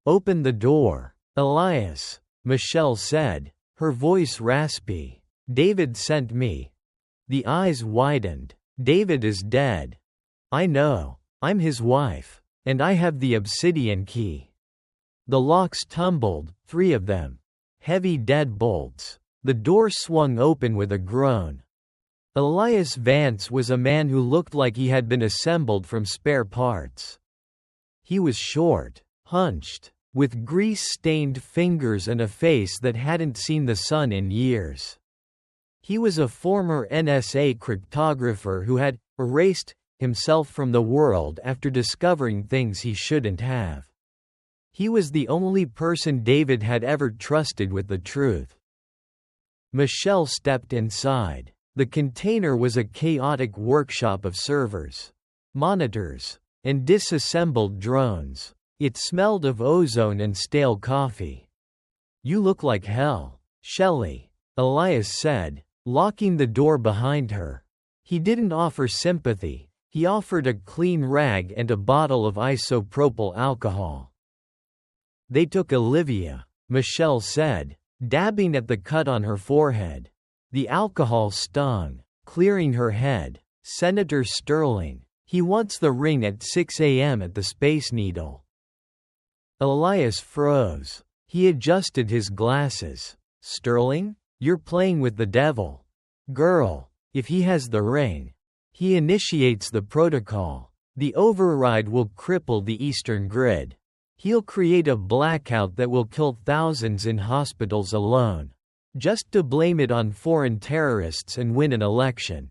Open the door, Elias, Michelle said, her voice raspy. David sent me. The eyes widened. David is dead. I know. I'm his wife. And I have the obsidian key. The locks tumbled, 3 of them. Heavy deadbolts. The door swung open with a groan. Elias Vance was a man who looked like he had been assembled from spare parts. He was short, hunched, with grease-stained fingers and a face that hadn't seen the sun in years. He was a former NSA cryptographer who had erased himself from the world after discovering things he shouldn't have. He was the only person David had ever trusted with the truth. Michelle stepped inside. The container was a chaotic workshop of servers, monitors, and disassembled drones. It smelled of ozone and stale coffee. "You look like hell, Shelley," Elias said, locking the door behind her. He didn't offer sympathy, he offered a clean rag and a bottle of isopropyl alcohol. "They took Olivia," Michelle said, dabbing at the cut on her forehead. The alcohol stung, clearing her head. "Senator Sterling. He wants the ring at 6 a.m. at the Space Needle." Elias froze. He adjusted his glasses. "Sterling? You're playing with the devil. Girl, if he has the ring, he initiates the protocol. The override will cripple the Eastern Grid. He'll create a blackout that will kill thousands in hospitals alone, just to blame it on foreign terrorists and win an election.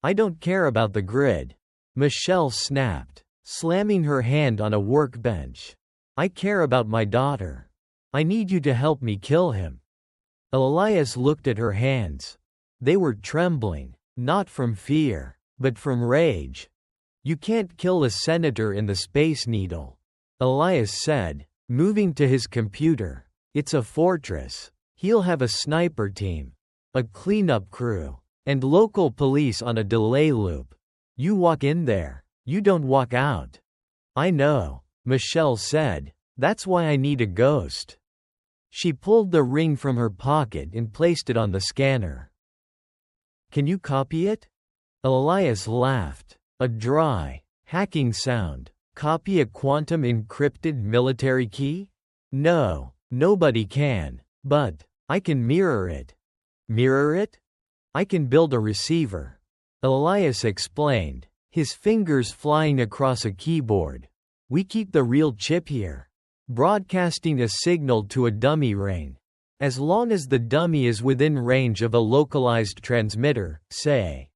I don't care about the grid," Michelle snapped, slamming her hand on a workbench. "I care about my daughter. I need you to help me kill him." Elias looked at her hands. They were trembling, not from fear, but from rage. "You can't kill a senator in the Space Needle," Elias said, moving to his computer. "It's a fortress. He'll have a sniper team, a cleanup crew, and local police on a delay loop. You walk in there, you don't walk out." "I know," Michelle said. "That's why I need a ghost." She pulled the ring from her pocket and placed it on the scanner. "Can you copy it?" Elias laughed. A dry, hacking sound. "Copy a quantum encrypted military key? No, nobody can. But I can mirror it." "Mirror it?" "I can build a receiver," Elias explained, his fingers flying across a keyboard. "We keep the real chip here, broadcasting a signal to a dummy ring. As long as the dummy is within range of a localized transmitter, say,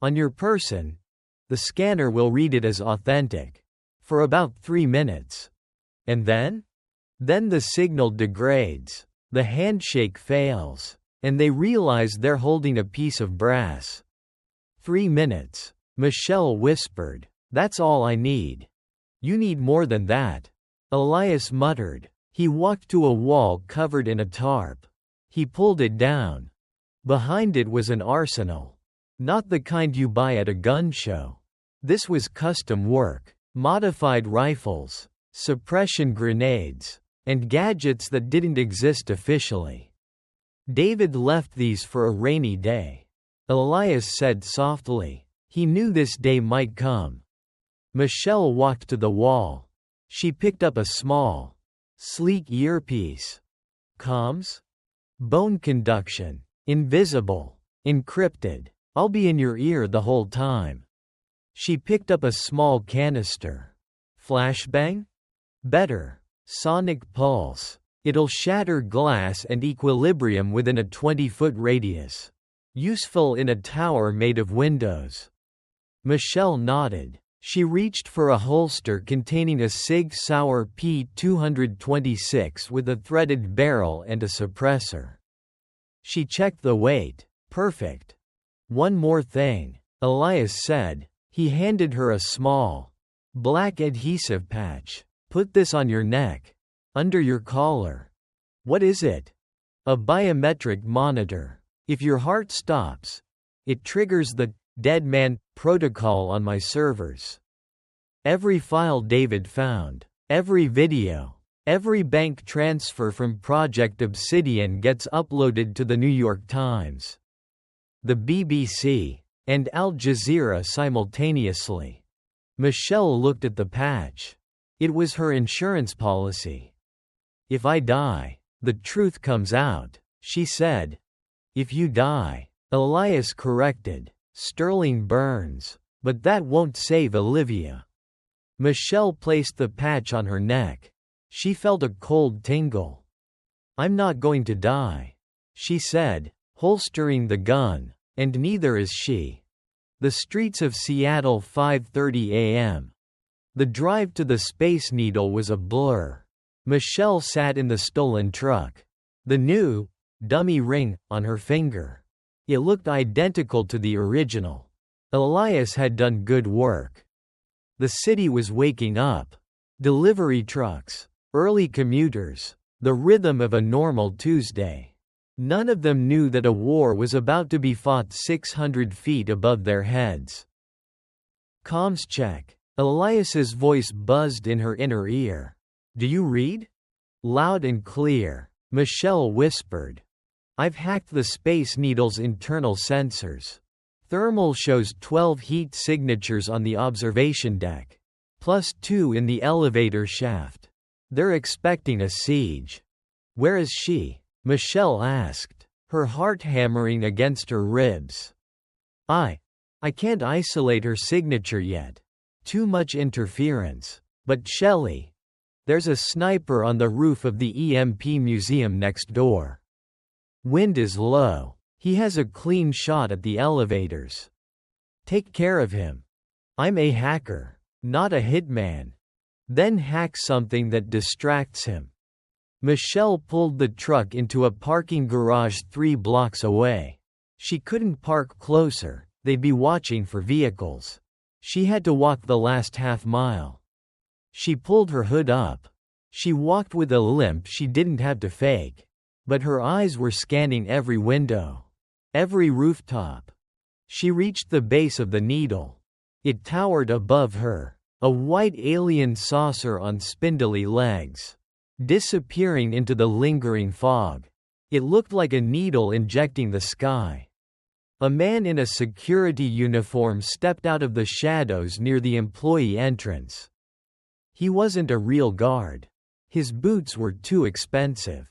on your person, the scanner will read it as authentic. For about 3 minutes. And then? Then the signal degrades. The handshake fails, and they realize they're holding a piece of brass." 3 minutes, Michelle whispered. "That's all I need." "You need more than that," Elias muttered. He walked to a wall covered in a tarp. He pulled it down. Behind it was an arsenal. Not the kind you buy at a gun show. This was custom work. Modified rifles, suppression grenades, and gadgets that didn't exist officially. David left these for a rainy day, Elias said softly. He knew this day might come. Michelle walked to the wall. She picked up a small, sleek earpiece. "Comms? Bone conduction. Invisible. Encrypted. I'll be in your ear the whole time." She picked up a small canister. "Flashbang? Better. Sonic pulse. It'll shatter glass and equilibrium within a 20-foot radius. Useful in a tower made of windows." Michelle nodded. She reached for a holster containing a Sig Sauer P226 with a threaded barrel and a suppressor. She checked the weight. "Perfect." "One more thing," Elias said. He handed her a small, black adhesive patch. "Put this on your neck. Under your collar." "What is it?" "A biometric monitor. If your heart stops, it triggers the dead man protocol on my servers. Every file David found, every video, every bank transfer from Project Obsidian gets uploaded to the New York Times, the BBC, and Al Jazeera simultaneously." Michelle looked at the patch. It was her insurance policy. "If I die, the truth comes out," she said. "If you die, Elias corrected. Sterling burns. But that won't save Olivia. Michelle placed the patch on her neck. She felt a cold tingle. I'm not going to die, she said, holstering the gun. And neither is she. The streets of Seattle, 5:30 a.m. The drive to the Space Needle was a blur. Michelle sat in the stolen truck. The new, dummy ring, on her finger. It looked identical to the original. Elias had done good work. The city was waking up. Delivery trucks. Early commuters. The rhythm of a normal Tuesday. None of them knew that a war was about to be fought 600 feet above their heads. Comms check. Elias's voice buzzed in her inner ear. Do you read? Loud and clear. Michelle whispered. I've hacked the Space Needle's internal sensors. Thermal shows 12 heat signatures on the observation deck. Plus 2 in the elevator shaft. They're expecting a siege. Where is she? Michelle asked, her heart hammering against her ribs. I can't isolate her signature yet. Too much interference. But Shelley. There's a sniper on the roof of the EMP museum next door. Wind is low. He has a clean shot at the elevators. Take care of him. I'm a hacker, not a hitman. Then hack something that distracts him. Michelle pulled the truck into a parking garage 3 blocks away. She couldn't park closer, they'd be watching for vehicles. She had to walk the last half mile. She pulled her hood up. She walked with a limp she didn't have to fake. But her eyes were scanning every window. Every rooftop. She reached the base of the needle. It towered above her, a white alien saucer on spindly legs. Disappearing into the lingering fog. It looked like a needle injecting the sky. A man in a security uniform stepped out of the shadows near the employee entrance. He wasn't a real guard. His boots were too expensive.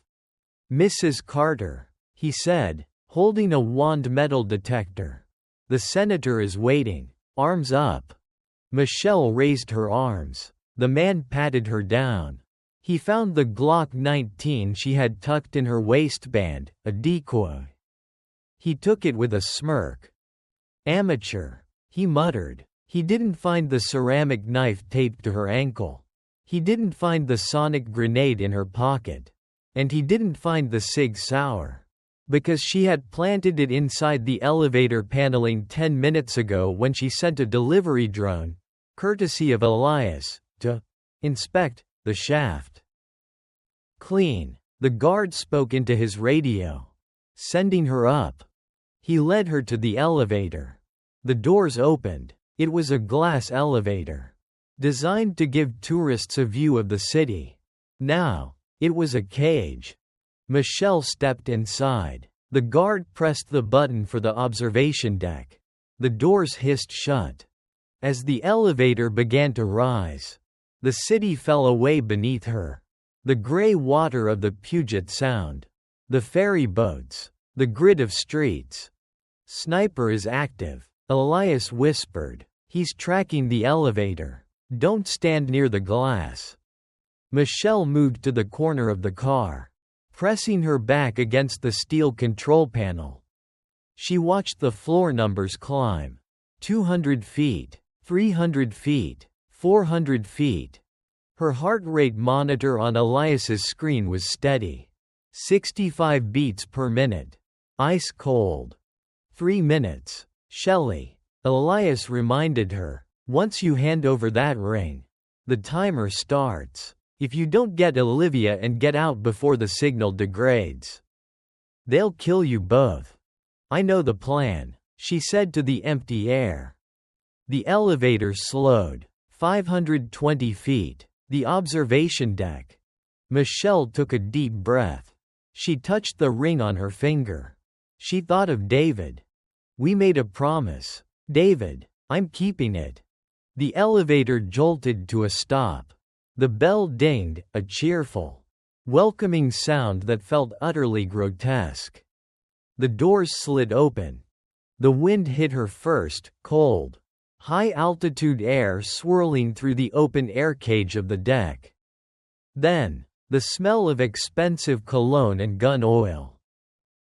Mrs. Carter, he said, holding a wand metal detector. The senator is waiting, arms up. Michelle raised her arms. The man patted her down. He found the Glock 19 she had tucked in her waistband, a decoy. He took it with a smirk. Amateur, he muttered. He didn't find the ceramic knife taped to her ankle. He didn't find the sonic grenade in her pocket. And he didn't find the Sig Sauer. Because she had planted it inside the elevator paneling 10 minutes ago when she sent a delivery drone, courtesy of Elias, to inspect the shaft. Clean, the guard spoke into his radio. Sending her up. He led her to the elevator. The doors opened. It was a glass elevator. Designed to give tourists a view of the city. Now, it was a cage. Michelle stepped inside. The guard pressed the button for the observation deck. The doors hissed shut. As the elevator began to rise, the city fell away beneath her. The gray water of the Puget Sound. The ferry boats. The grid of streets. Sniper is active, Elias whispered. He's tracking the elevator. Don't stand near the glass. Michelle moved to the corner of the car, pressing her back against the steel control panel. She watched the floor numbers climb. 200 feet, 300 feet, 400 feet. Her heart rate monitor on Elias's screen was steady. 65 beats per minute. Ice cold. 3 minutes. Shelley, Elias reminded her, once you hand over that ring, the timer starts. If you don't get Olivia and get out before the signal degrades, they'll kill you both. I know the plan, she said to the empty air. The elevator slowed. 520 feet. The observation deck. Michelle took a deep breath. She touched the ring on her finger. She thought of David. We made a promise. David, I'm keeping it. The elevator jolted to a stop. The bell dinged, a cheerful, welcoming sound that felt utterly grotesque. The doors slid open. The wind hit her first, cold, high-altitude air swirling through the open air cage of the deck. Then, the smell of expensive cologne and gun oil.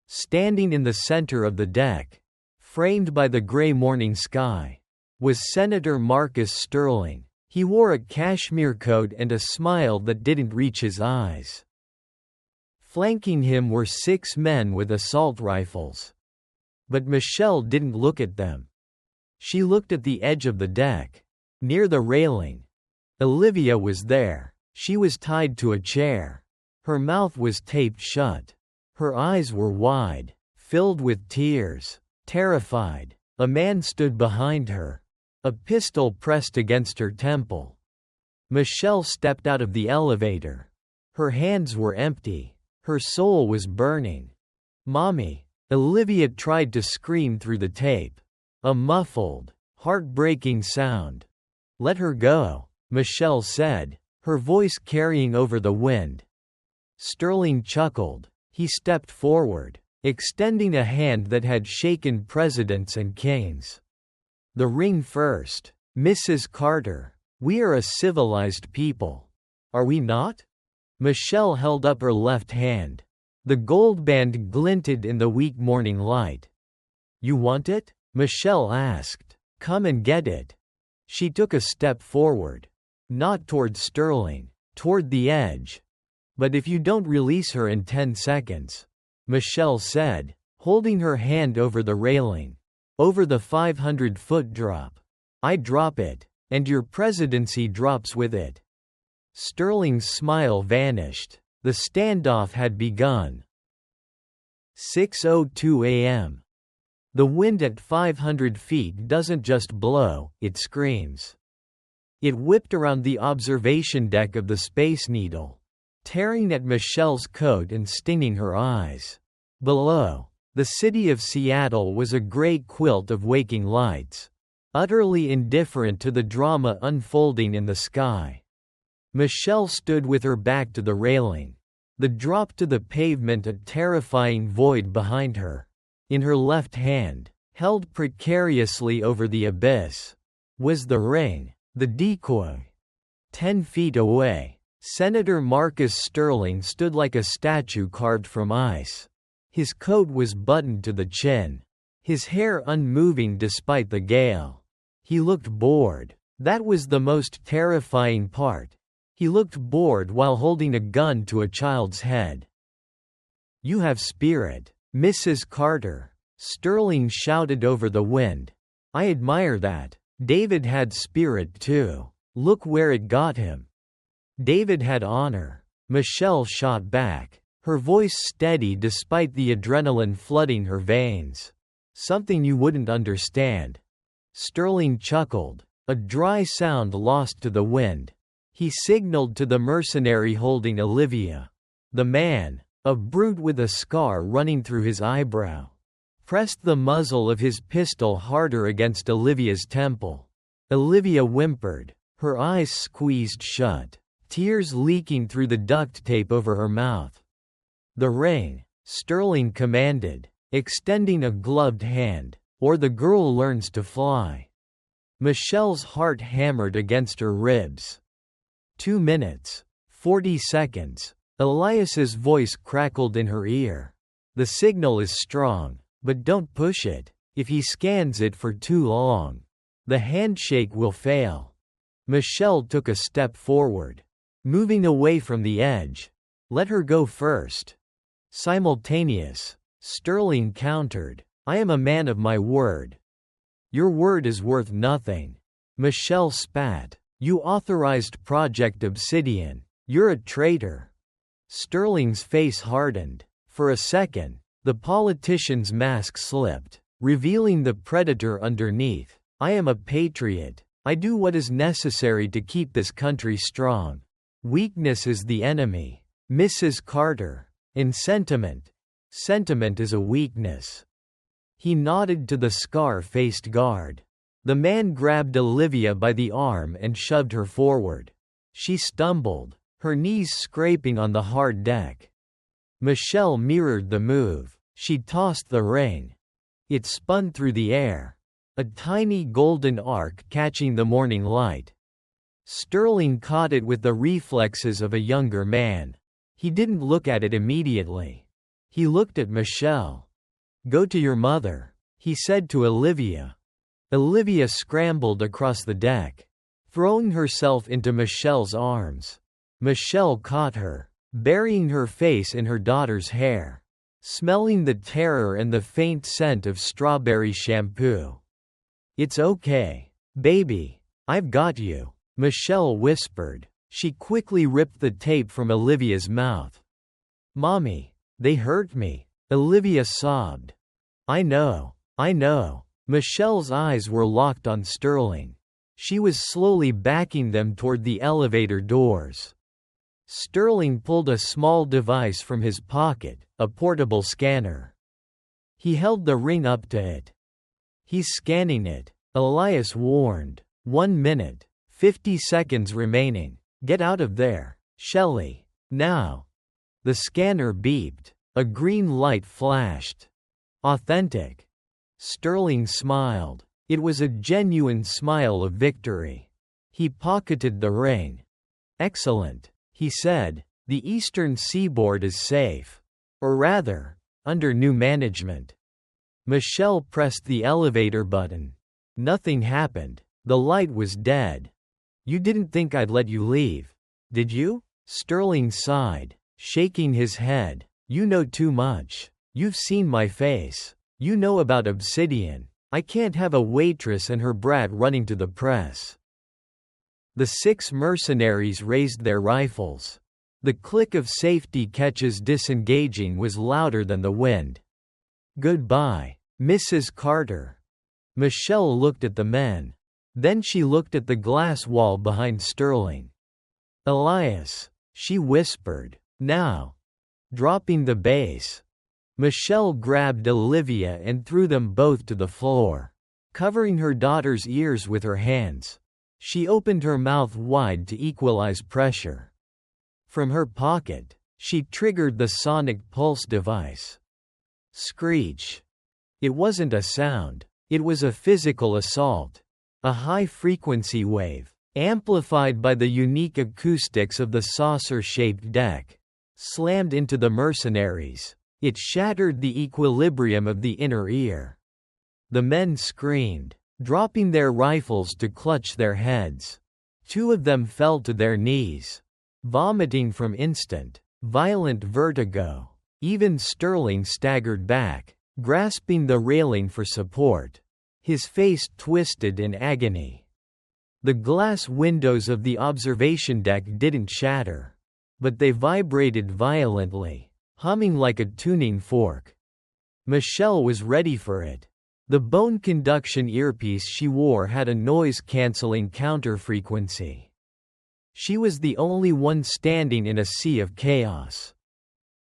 Standing in the center of the deck, framed by the gray morning sky, was Senator Marcus Sterling. He wore a cashmere coat and a smile that didn't reach his eyes. Flanking him were 6 men with assault rifles. But Michelle didn't look at them. She looked at the edge of the deck. Near the railing. Olivia was there. She was tied to a chair. Her mouth was taped shut. Her eyes were wide, filled with tears. Terrified, a man stood behind her. A pistol pressed against her temple. Michelle stepped out of the elevator. Her hands were empty. Her soul was burning. "Mommy!" Olivia tried to scream through the tape. A muffled, heartbreaking sound. "Let her go," Michelle said, her voice carrying over the wind. Sterling chuckled. He stepped forward, extending a hand that had shaken presidents and kings. "The ring first, Mrs. Carter. We are a civilized people. Are we not?" Michelle held up her left hand. The gold band glinted in the weak morning light. "You want it?" Michelle asked. "Come and get it." She took a step forward. Not toward Sterling, toward the edge. "But if you don't release her in 10 seconds," Michelle said, holding her hand over the railing. "Over the 500-foot drop. I drop it, and your presidency drops with it." Sterling's smile vanished. The standoff had begun. 6:02 a.m. The wind at 500 feet doesn't just blow, it screams. It whipped around the observation deck of the Space Needle, tearing at Michelle's coat and stinging her eyes. Below, the city of Seattle was a gray quilt of waking lights, utterly indifferent to the drama unfolding in the sky. Michelle stood with her back to the railing. The drop to the pavement a terrifying void behind her. In her left hand, held precariously over the abyss, was the ring, the decoy. 10 feet away, Senator Marcus Sterling stood like a statue carved from ice. His coat was buttoned to the chin, his hair unmoving despite the gale. He looked bored. That was the most terrifying part. He looked bored while holding a gun to a child's head. "You have spirit, Mrs. Carter," Sterling shouted over the wind. "I admire that. David had spirit too. Look where it got him." "David had honor," Michelle shot back, her voice steady despite the adrenaline flooding her veins. "Something you wouldn't understand." Sterling chuckled, a dry sound lost to the wind. He signaled to the mercenary holding Olivia. The man, a brute with a scar running through his eyebrow, pressed the muzzle of his pistol harder against Olivia's temple. Olivia whimpered, her eyes squeezed shut, tears leaking through the duct tape over her mouth. "The ring," Sterling commanded, extending a gloved hand, "or the girl learns to fly." Michelle's heart hammered against her ribs. 2 minutes, 40 seconds. Elias's voice crackled in her ear. "The signal is strong, but don't push it. If he scans it for too long, the handshake will fail." Michelle took a step forward, moving away from the edge. "Let her go first." Simultaneous, Sterling countered, "I am a man of my word." "Your word is worth nothing." Michelle spat. "You authorized Project Obsidian. You're a traitor." Sterling's face hardened. For a second, the politician's mask slipped, revealing the predator underneath. "I am a patriot. I do what is necessary to keep this country strong. Weakness is the enemy, Mrs. Carter. In sentiment is a weakness." He nodded to the scar-faced guard. The man grabbed Olivia by the arm and shoved her forward. She stumbled, her knees scraping on the hard deck. Michelle mirrored the move. She tossed the ring. It spun through the air, a tiny golden arc catching the morning light. Sterling caught it with the reflexes of a younger man. He didn't look at it immediately. He looked at Michelle. "Go to your mother," he said to Olivia. Olivia scrambled across the deck, throwing herself into Michelle's arms. Michelle caught her, burying her face in her daughter's hair, smelling the terror and the faint scent of strawberry shampoo. "It's okay, baby. I've got you," Michelle whispered. She quickly ripped the tape from Olivia's mouth. "Mommy, they hurt me," Olivia sobbed. I know. Michelle's eyes were locked on Sterling. She was slowly backing them toward the elevator doors. Sterling pulled a small device from his pocket, a portable scanner. He held the ring up to it. "He's scanning it," Elias warned. 1 minute, 50 seconds remaining. "Get out of there, Shelley. Now." The scanner beeped. A green light flashed. "Authentic." Sterling smiled. It was a genuine smile of victory. He pocketed the ring. "Excellent," he said. "The eastern seaboard is safe. Or rather, under new management." Michelle pressed the elevator button. Nothing happened. The light was dead. "You didn't think I'd let you leave, did you?" Sterling sighed, shaking his head. "You know too much. You've seen my face. You know about Obsidian. I can't have a waitress and her brat running to the press." The 6 mercenaries raised their rifles. The click of safety catches disengaging was louder than the wind. "Goodbye, Mrs. Carter." Michelle looked at the men. Then she looked at the glass wall behind Sterling. "Elias," she whispered. "Now." Dropping the bass, Michelle grabbed Olivia and threw them both to the floor, covering her daughter's ears with her hands. She opened her mouth wide to equalize pressure. From her pocket, she triggered the sonic pulse device. Screech. It wasn't a sound, it was a physical assault. A high-frequency wave, amplified by the unique acoustics of the saucer-shaped deck, slammed into the mercenaries. It shattered the equilibrium of the inner ear. The men screamed, dropping their rifles to clutch their heads. 2 of them fell to their knees, vomiting from instant, violent vertigo. Even Sterling staggered back, grasping the railing for support. His face twisted in agony. The glass windows of the observation deck didn't shatter, but they vibrated violently, humming like a tuning fork. Michelle was ready for it. The bone conduction earpiece she wore had a noise-canceling counter-frequency. She was the only one standing in a sea of chaos.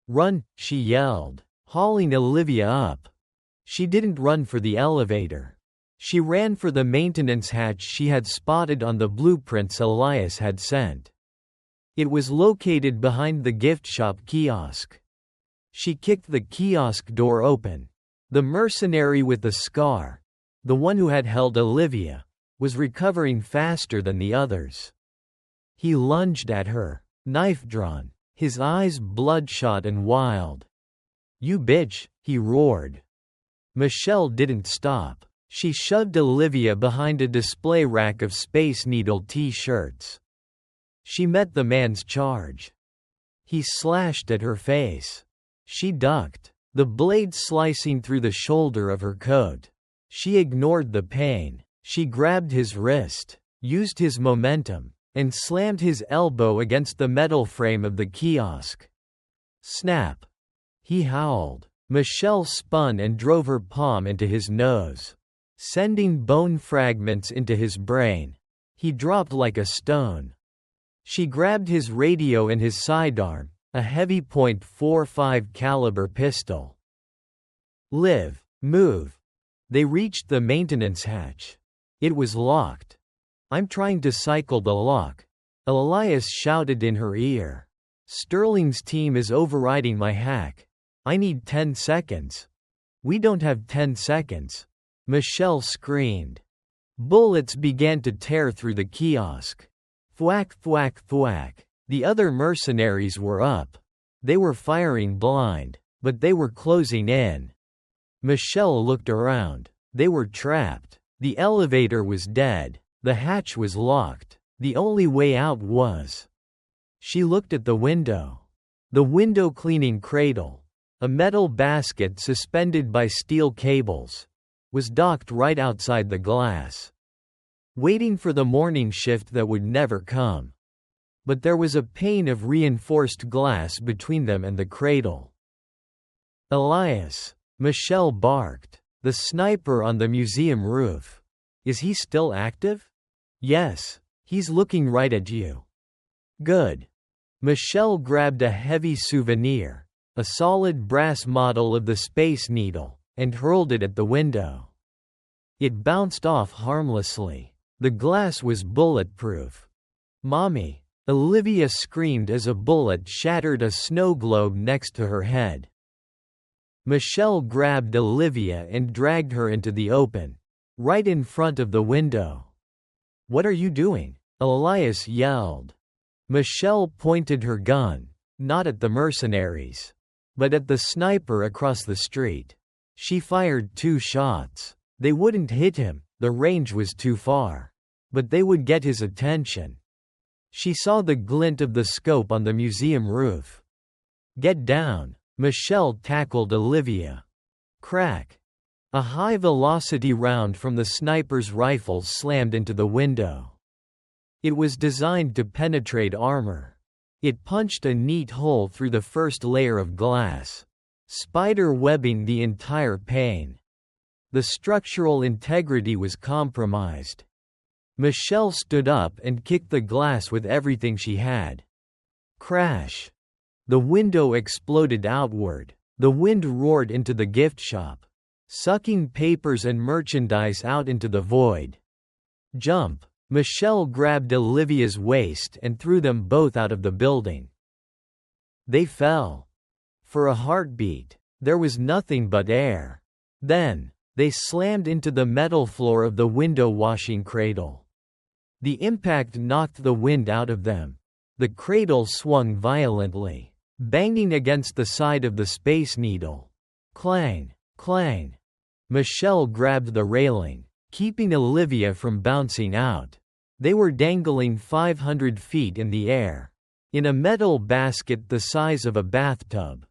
"Run," she yelled, hauling Olivia up. She didn't run for the elevator. She ran for the maintenance hatch she had spotted on the blueprints Elias had sent. It was located behind the gift shop kiosk. She kicked the kiosk door open. The mercenary with the scar, the one who had held Olivia, was recovering faster than the others. He lunged at her, knife drawn, his eyes bloodshot and wild. "You bitch," he roared. Michelle didn't stop. She shoved Olivia behind a display rack of Space Needle t-shirts. She met the man's charge. He slashed at her face. She ducked, the blade slicing through the shoulder of her coat. She ignored the pain. She grabbed his wrist, used his momentum, and slammed his elbow against the metal frame of the kiosk. Snap! He howled. Michelle spun and drove her palm into his nose, sending bone fragments into his brain. He dropped like a stone. She grabbed his radio and his sidearm, a heavy .45 caliber pistol. "Live, move." They reached the maintenance hatch. It was locked. "I'm trying to cycle the lock," Elias shouted in her ear. "Sterling's team is overriding my hack. I need 10 seconds." We don't have 10 seconds. Michelle screamed. Bullets began to tear through the kiosk. Thwack, thwack, thwack. The other mercenaries were up. They were firing blind, but they were closing in. Michelle looked around. They were trapped. The elevator was dead. The hatch was locked. The only way out was. She looked at the window. The window cleaning cradle, a metal basket suspended by steel cables, was docked right outside the glass, waiting for the morning shift that would never come. But there was a pane of reinforced glass between them and the cradle. Elias, Michelle barked. The sniper on the museum roof. Is he still active? Yes. He's looking right at you. Good. Michelle grabbed a heavy souvenir, a solid brass model of the Space Needle, and hurled it at the window. It bounced off harmlessly. The glass was bulletproof. Mommy, Olivia screamed as a bullet shattered a snow globe next to her head. Michelle grabbed Olivia and dragged her into the open, right in front of the window. What are you doing? Elias yelled. Michelle pointed her gun, not at the mercenaries, but at the sniper across the street. She fired 2 shots. They wouldn't hit him, the range was too far. But they would get his attention. She saw the glint of the scope on the museum roof. Get down. Michelle tackled Olivia. Crack. A high-velocity round from the sniper's rifle slammed into the window. It was designed to penetrate armor. It punched a neat hole through the first layer of glass, spider webbing the entire pane. The structural integrity was compromised. Michelle stood up and kicked the glass with everything she had. Crash. The window exploded outward. The wind roared into the gift shop, sucking papers and merchandise out into the void. Jump. Michelle grabbed Olivia's waist and threw them both out of the building. They fell. For a heartbeat, there was nothing but air. Then, they slammed into the metal floor of the window washing cradle. The impact knocked the wind out of them. The cradle swung violently, banging against the side of the Space Needle. Clang, clang. Michelle grabbed the railing, keeping Olivia from bouncing out. They were dangling 500 feet in the air, in a metal basket the size of a bathtub.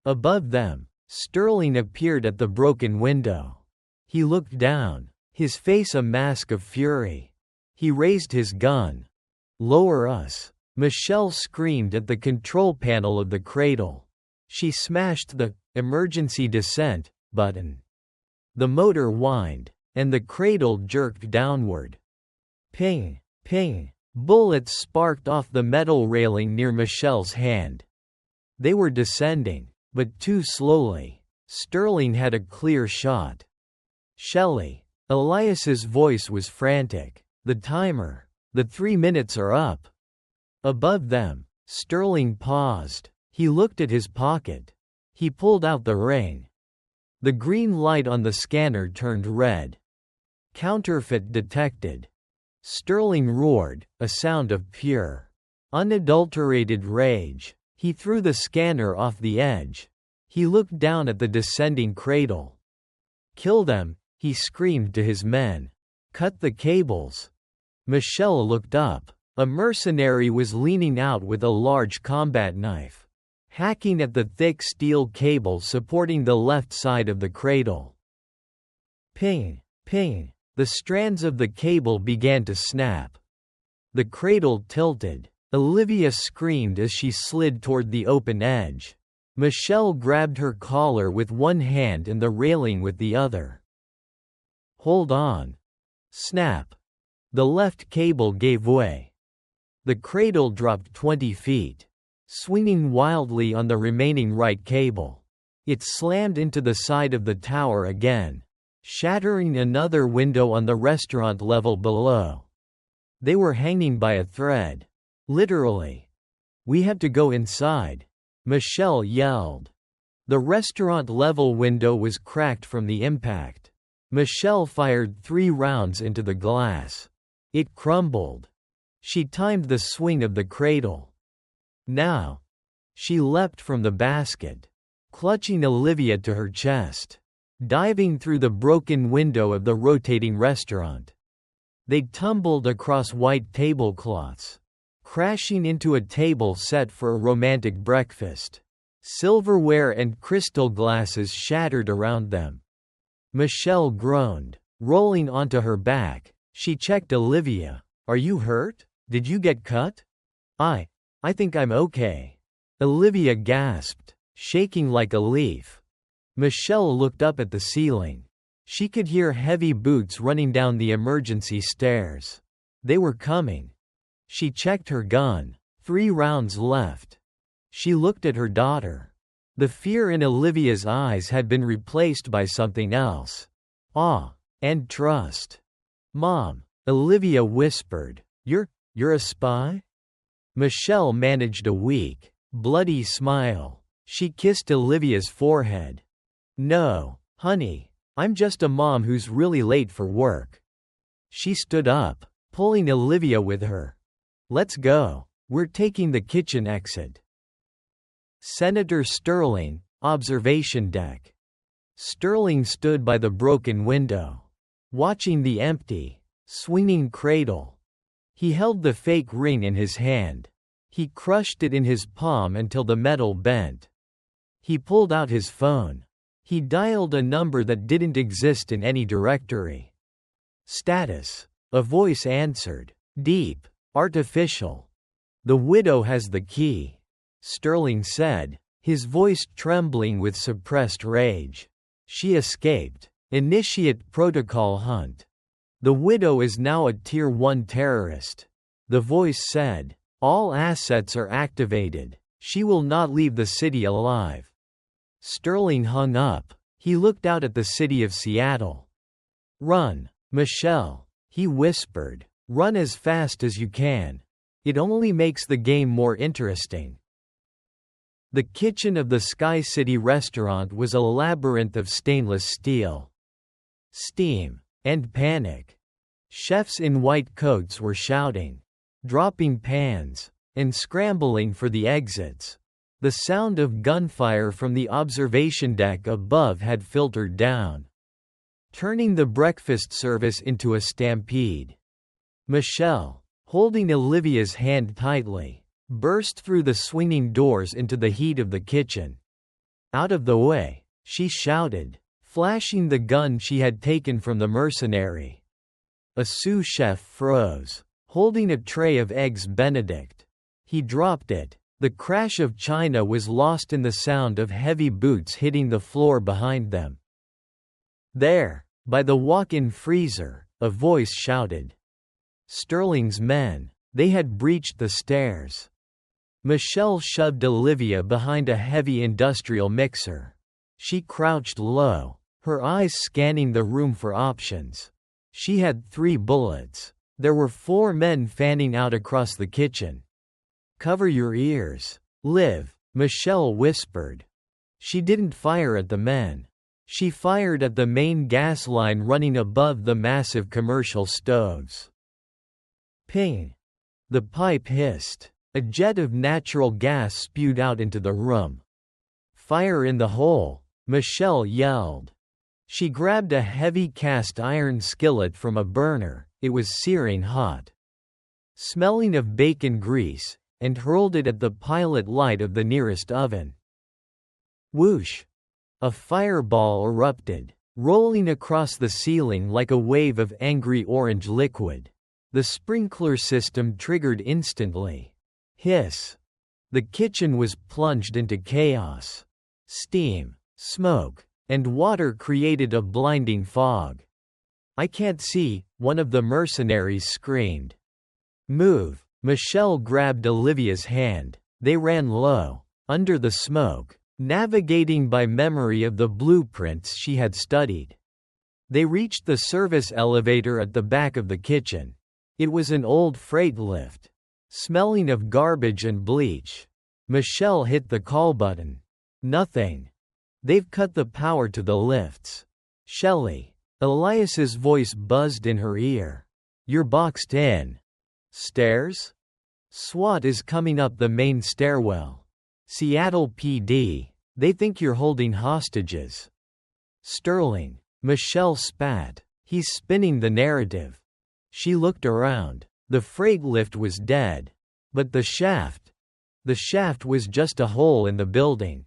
Above them, Sterling appeared at the broken window. He looked down, his face a mask of fury. He raised his gun. Lower us. Michelle screamed at the control panel of the cradle. She smashed the emergency descent button. The motor whined, and the cradle jerked downward. Ping, ping. Bullets sparked off the metal railing near Michelle's hand. They were descending, but too slowly. Sterling had a clear shot. Shelley. Elias's voice was frantic. The timer. The 3 minutes are up. Above them, Sterling paused. He looked at his pocket. He pulled out the ring. The green light on the scanner turned red. Counterfeit detected. Sterling roared, a sound of pure, unadulterated rage. He threw the scanner off the edge. He looked down at the descending cradle. Kill them, he screamed to his men. Cut the cables. Michelle looked up. A mercenary was leaning out with a large combat knife, hacking at the thick steel cable supporting the left side of the cradle. Ping, ping. The strands of the cable began to snap. The cradle tilted. Olivia screamed as she slid toward the open edge. Michelle grabbed her collar with one hand and the railing with the other. Hold on. Snap. The left cable gave way. The cradle dropped 20 feet, swinging wildly on the remaining right cable. It slammed into the side of the tower again, shattering another window on the restaurant level below. They were hanging by a thread. Literally. We have to go inside. Michelle yelled. The restaurant-level window was cracked from the impact. Michelle fired 3 rounds into the glass. It crumbled. She timed the swing of the cradle. Now. She leapt from the basket, clutching Olivia to her chest, diving through the broken window of the rotating restaurant. They tumbled across white tablecloths, crashing into a table set for a romantic breakfast. Silverware and crystal glasses shattered around them. Michelle groaned, rolling onto her back. She checked Olivia. "Are you hurt? Did you get cut?" I think I'm okay." Olivia gasped, shaking like a leaf. Michelle looked up at the ceiling. She could hear heavy boots running down the emergency stairs. They were coming. She checked her gun. 3 rounds left. She looked at her daughter. The fear in Olivia's eyes had been replaced by something else. Awe and trust. "Mom," Olivia whispered, You're a spy?" Michelle managed a weak, bloody smile. She kissed Olivia's forehead. "No, honey. I'm just a mom who's really late for work." She stood up, pulling Olivia with her. "Let's go. We're taking the kitchen exit." Senator Sterling, observation deck. Sterling stood by the broken window, watching the empty, swinging cradle. He held the fake ring in his hand. He crushed it in his palm until the metal bent. He pulled out his phone. He dialed a number that didn't exist in any directory. "Status." A voice answered. Deep, artificial. "The widow has the key," Sterling said, his voice trembling with suppressed rage. "She escaped. Initiate protocol hunt. The widow is now a Tier 1 terrorist." The voice said. "All assets are activated. She will not leave the city alive." Sterling hung up. He looked out at the city of Seattle. "Run, Michelle," he whispered. "Run as fast as you can. It only makes the game more interesting." The kitchen of the Sky City restaurant was a labyrinth of stainless steel. Steam and panic. Chefs in white coats were shouting, dropping pans, and scrambling for the exits. The sound of gunfire from the observation deck above had filtered down, turning the breakfast service into a stampede. Michelle, holding Olivia's hand tightly, burst through the swinging doors into the heat of the kitchen. "Out of the way," she shouted, flashing the gun she had taken from the mercenary. A sous chef froze, holding a tray of eggs Benedict. He dropped it. The crash of china was lost in the sound of heavy boots hitting the floor behind them. "There, by the walk-in freezer," a voice shouted. Sterling's men. They had breached the stairs. Michelle shoved Olivia behind a heavy industrial mixer. She crouched low, her eyes scanning the room for options. She had 3 bullets. There were 4 men fanning out across the kitchen. "Cover your ears. Liv," Michelle whispered. She didn't fire at the men. She fired at the main gas line running above the massive commercial stoves. Ping! The pipe hissed. A jet of natural gas spewed out into the room. "Fire in the hole!" Michelle yelled. She grabbed a heavy cast iron skillet from a burner. It was searing hot, smelling of bacon grease, and hurled it at the pilot light of the nearest oven. Whoosh! A fireball erupted, rolling across the ceiling like a wave of angry orange liquid. The sprinkler system triggered instantly. Hiss! The kitchen was plunged into chaos. Steam, smoke, and water created a blinding fog. "I can't see," one of the mercenaries screamed. "Move!" Michelle grabbed Olivia's hand. They ran low, under the smoke, navigating by memory of the blueprints she had studied. They reached the service elevator at the back of the kitchen. It was an old freight lift, smelling of garbage and bleach. Michelle hit the call button. Nothing. They've cut the power to the lifts. Shelley. Elias's voice buzzed in her ear. You're boxed in. Stairs? SWAT is coming up the main stairwell. Seattle PD. They think you're holding hostages. Sterling. Michelle spat. He's spinning the narrative. She looked around. The freight lift was dead. But the shaft was just a hole in the building.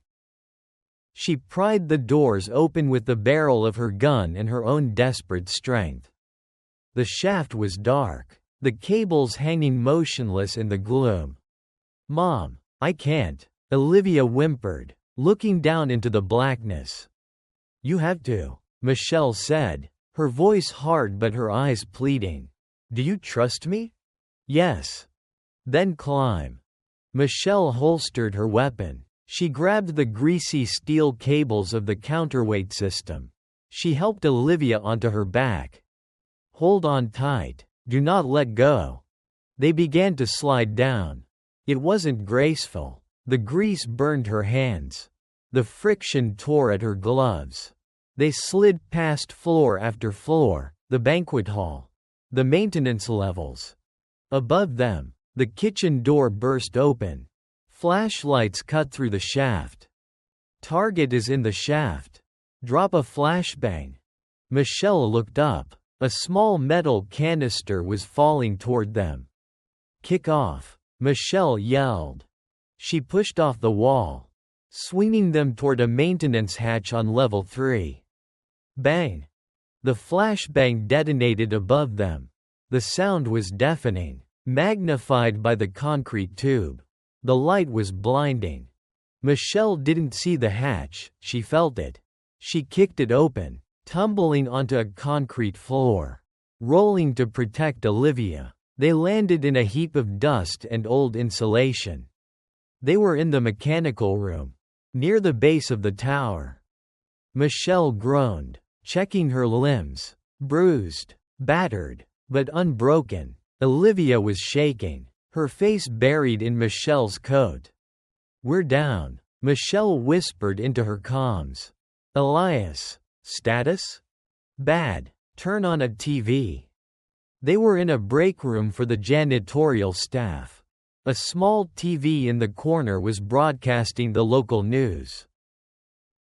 She pried the doors open with the barrel of her gun and her own desperate strength. The shaft was dark, the cables hanging motionless in the gloom. Mom, I can't, Olivia whimpered, looking down into the blackness. You have to, Michelle said, her voice hard but her eyes pleading. Do you trust me? Yes. Then climb. Michelle holstered her weapon. She grabbed the greasy steel cables of the counterweight system. She helped Olivia onto her back. Hold on tight. Do not let go. They began to slide down. It wasn't graceful. The grease burned her hands. The friction tore at her gloves. They slid past floor after floor, the banquet hall, the maintenance levels. Above them, the kitchen door burst open. Flashlights cut through the shaft. Target is in the shaft. Drop a flashbang. Michelle looked up. A small metal canister was falling toward them. Kick off, Michelle yelled. She pushed off the wall, swinging them toward a maintenance hatch on level 3. Bang! The flashbang detonated above them. The sound was deafening, magnified by the concrete tube. The light was blinding. Michelle didn't see the hatch, she felt it. She kicked it open, tumbling onto a concrete floor, rolling to protect Olivia. They landed in a heap of dust and old insulation. They were in the mechanical room, near the base of the tower. Michelle groaned, checking her limbs. Bruised, battered, but unbroken. Olivia was shaking, her face buried in Michelle's coat. We're down, Michelle whispered into her comms. Elias, status? Bad, turn on a TV. They were in a break room for the janitorial staff. A small TV in the corner was broadcasting the local news.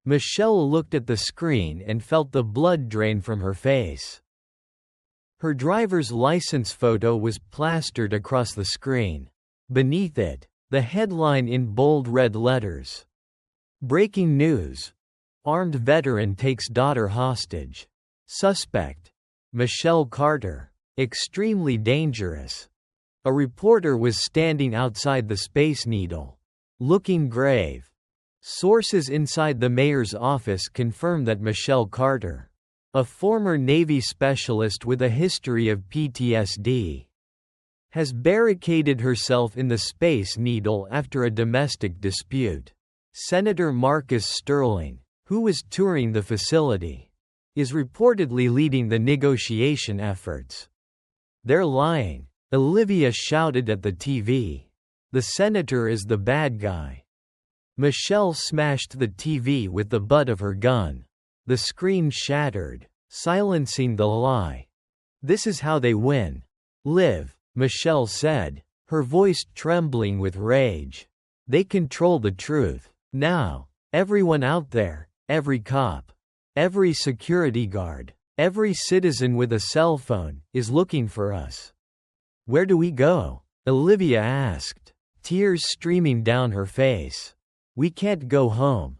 Michelle looked at the screen and felt the blood drain from her face. Her driver's license photo was plastered across the screen. Beneath it, the headline in bold red letters. Breaking news. Armed veteran takes daughter hostage. Suspect. Michelle Carter. Extremely dangerous. A reporter was standing outside the Space Needle, looking grave. Sources inside the mayor's office confirm that Michelle Carter, a former Navy specialist with a history of PTSD, has barricaded herself in the Space Needle after a domestic dispute. Senator Marcus Sterling, who was touring the facility, is reportedly leading the negotiation efforts. They're lying, Olivia shouted at the TV. The senator is the bad guy. Michelle smashed the TV with the butt of her gun. The screen shattered, silencing the lie. This is how they win. Live, Michelle said, her voice trembling with rage. They control the truth. Now, everyone out there, every cop, every security guard, every citizen with a cell phone, is looking for us. Where do we go? Olivia asked, tears streaming down her face. We can't go home.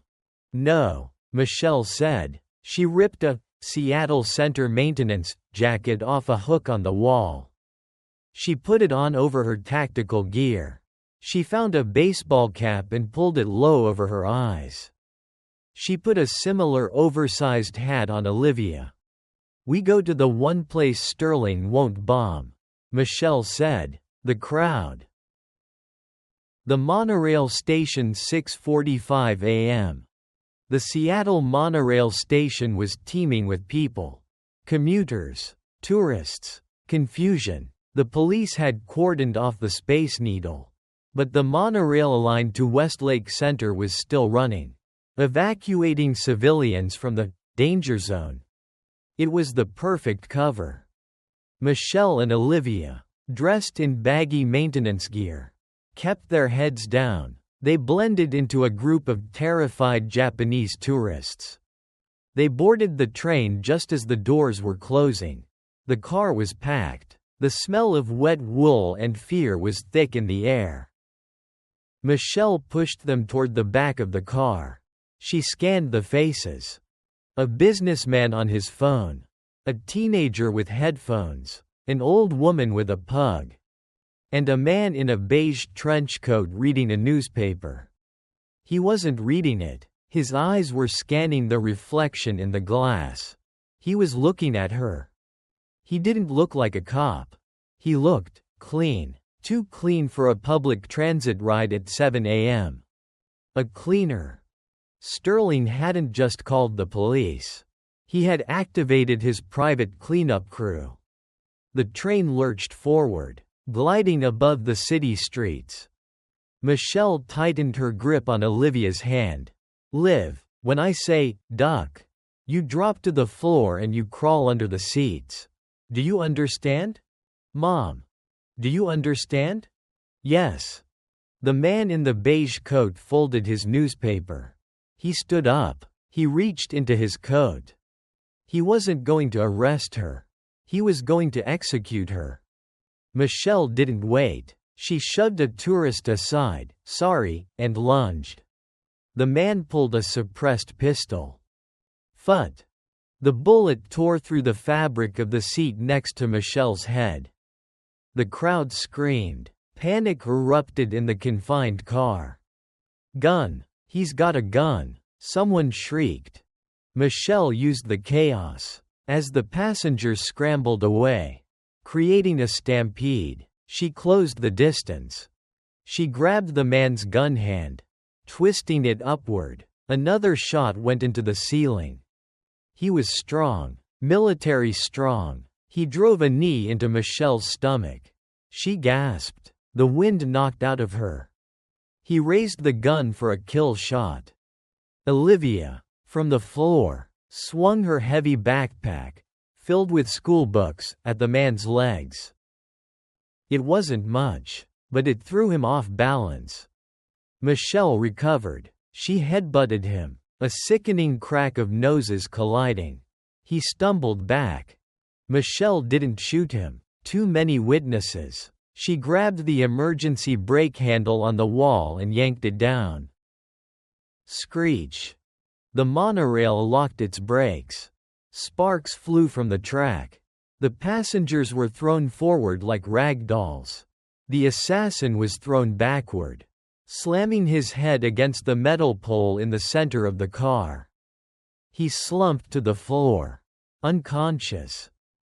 No, Michelle said. She ripped a Seattle Center maintenance jacket off a hook on the wall. She put it on over her tactical gear. She found a baseball cap and pulled it low over her eyes. She put a similar oversized hat on Olivia. We go to the one place Sterling won't bomb, Michelle said. The crowd. The monorail station 6:45 a.m. The Seattle monorail station was teeming with people. Commuters, tourists, confusion. The police had cordoned off the Space Needle. But the monorail line to Westlake Center was still running. evacuating civilians from the danger zone. It was the perfect cover. Michelle and Olivia, dressed in baggy maintenance gear, kept their heads down. They blended into a group of terrified Japanese tourists. They boarded the train just as the doors were closing. The car was packed. The smell of wet wool and fear was thick in the air. Michelle pushed them toward the back of the car. She scanned the faces. A businessman on his phone. A teenager with headphones. An old woman with a pug. And a man in a beige trench coat reading a newspaper. He wasn't reading it. His eyes were scanning the reflection in the glass. He was looking at her. He didn't look like a cop. He looked clean. Too clean for a public transit ride at 7 a.m. A cleaner. Sterling hadn't just called the police. He had activated his private cleanup crew. The train lurched forward, gliding above the city streets. Michelle tightened her grip on Olivia's hand. Liv, when I say, duck, you drop to the floor and you crawl under the seats. Do you understand? Mom. Do you understand? Yes. The man in the beige coat folded his newspaper. He stood up. He reached into his coat. He wasn't going to arrest her. He was going to execute her. Michelle didn't wait. She shoved a tourist aside, sorry, and lunged. The man pulled a suppressed pistol. Phut! The bullet tore through the fabric of the seat next to Michelle's head. The crowd screamed. Panic erupted in the confined car. Gun! He's got a gun! Someone shrieked. Michelle used the chaos. As the passengers scrambled away, creating a stampede, she closed the distance. She grabbed the man's gun hand, twisting it upward. Another shot went into the ceiling. He was strong, military strong. He drove a knee into Michelle's stomach. She gasped. The wind knocked out of her. He raised the gun for a kill shot. Olivia, from the floor, swung her heavy backpack, filled with school books, at the man's legs. It wasn't much, but it threw him off balance. Michelle recovered. She headbutted him, a sickening crack of noses colliding. He stumbled back. Michelle didn't shoot him. Too many witnesses. She grabbed the emergency brake handle on the wall and yanked it down. Screech. The monorail locked its brakes. Sparks flew from the track. The passengers were thrown forward like rag dolls. The assassin was thrown backward, slamming his head against the metal pole in the center of the car. He slumped to the floor, unconscious.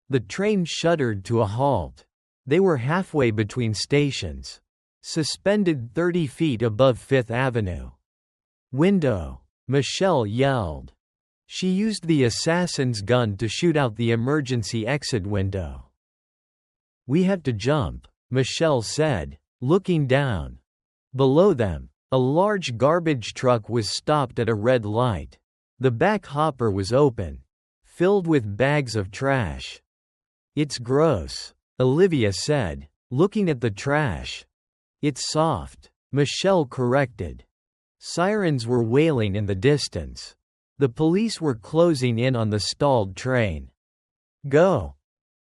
The train shuddered to a halt. They were halfway between stations, suspended 30 feet above Fifth Avenue. Window! Michelle yelled. She used the assassin's gun to shoot out the emergency exit window. We have to jump, Michelle said, looking down. Below them, a large garbage truck was stopped at a red light. The back hopper was open, filled with bags of trash. It's gross, Olivia said, looking at the trash. It's soft, Michelle corrected. Sirens were wailing in the distance. The police were closing in on the stalled train. Go!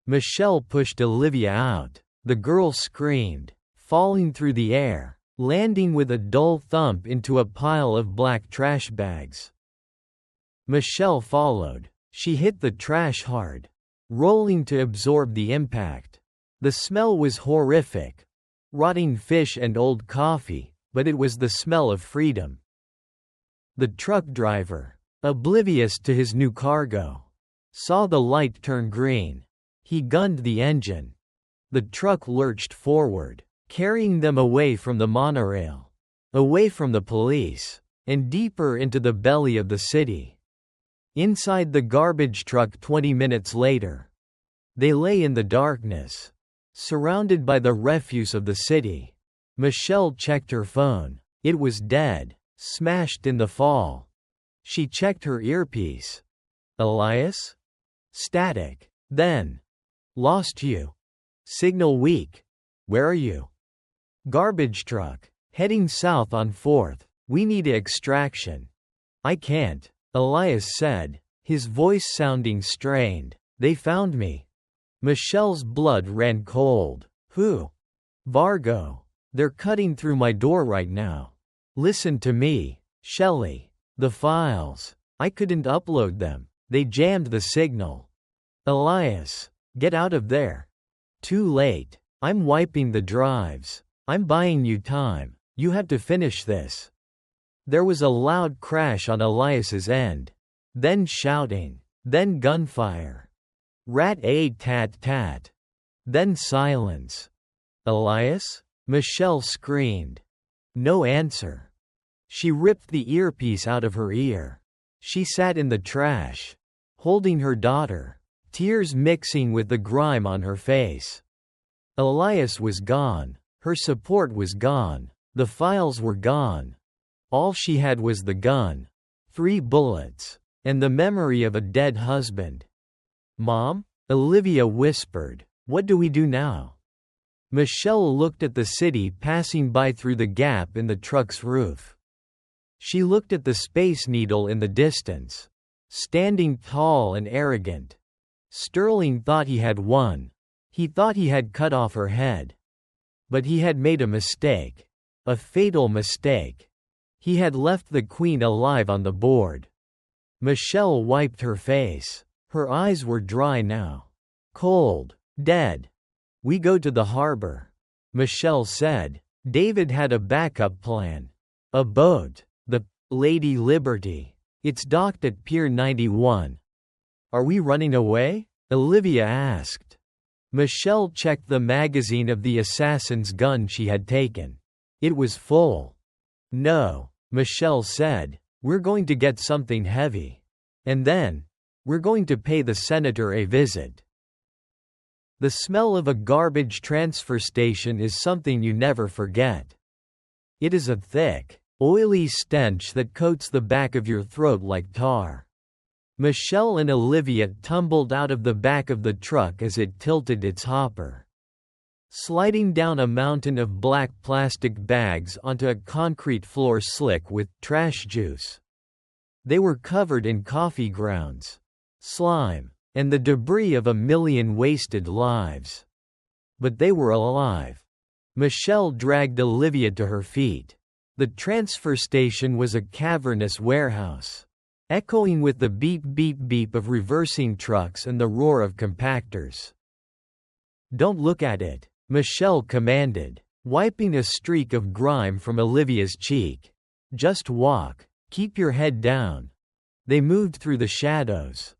Michelle pushed Olivia out. The girl screamed, falling through the air, landing with a dull thump into a pile of black trash bags. Michelle followed. She hit the trash hard, rolling to absorb the impact. The smell was horrific. Rotting fish and old coffee, but it was the smell of freedom. The truck driver, oblivious to his new cargo, saw the light turn green. He gunned the engine. The truck lurched forward, carrying them away from the monorail, away from the police, and deeper into the belly of the city. Inside the garbage truck 20 minutes later, they lay in the darkness, surrounded by the refuse of the city. Michelle checked her phone. It was dead, smashed in the fall. She checked her earpiece. Elias? Static. Then. Lost you. Signal weak. Where are you? Garbage truck. Heading south on 4th. We need extraction. I can't, Elias said, his voice sounding strained. They found me. Michelle's blood ran cold. Who? Vargo. They're cutting through my door right now. Listen to me, Shelley. The files. I couldn't upload them. They jammed the signal. Elias. Get out of there. Too late. I'm wiping the drives. I'm buying you time. You have to finish this. There was a loud crash on Elias's end. Then shouting. Then gunfire. Rat-a-tat-tat. Then silence. Elias? Michelle screamed. No answer. She ripped the earpiece out of her ear. She sat in the trash, holding her daughter, tears mixing with the grime on her face. Elias was gone. Her support was gone. The files were gone. All she had was the gun, 3 bullets, and the memory of a dead husband. Mom? Olivia whispered. What do we do now? Michelle looked at the city passing by through the gap in the truck's roof. She looked at the Space Needle in the distance, standing tall and arrogant. Sterling thought he had won. He thought he had cut off her head. But he had made a mistake. A fatal mistake. He had left the Queen alive on the board. Michelle wiped her face. Her eyes were dry now. Cold. Dead. We go to the harbor. Michelle said. David had a backup plan. A boat. The Lady Liberty. It's docked at Pier 91. Are we running away? Olivia asked. Michelle checked the magazine of the assassin's gun she had taken. It was full. No, Michelle said. We're going to get something heavy. And then, we're going to pay the senator a visit. The smell of a garbage transfer station is something you never forget. It is a thick, oily stench that coats the back of your throat like tar. Michelle and Olivia tumbled out of the back of the truck as it tilted its hopper, sliding down a mountain of black plastic bags onto a concrete floor slick with trash juice. They were covered in coffee grounds, slime, and the debris of a million wasted lives. But they were alive. Michelle dragged Olivia to her feet. The transfer station was a cavernous warehouse, echoing with the beep-beep-beep of reversing trucks and the roar of compactors. Don't look at it, Michelle commanded, wiping a streak of grime from Olivia's cheek. Just walk. Keep your head down. They moved through the shadows,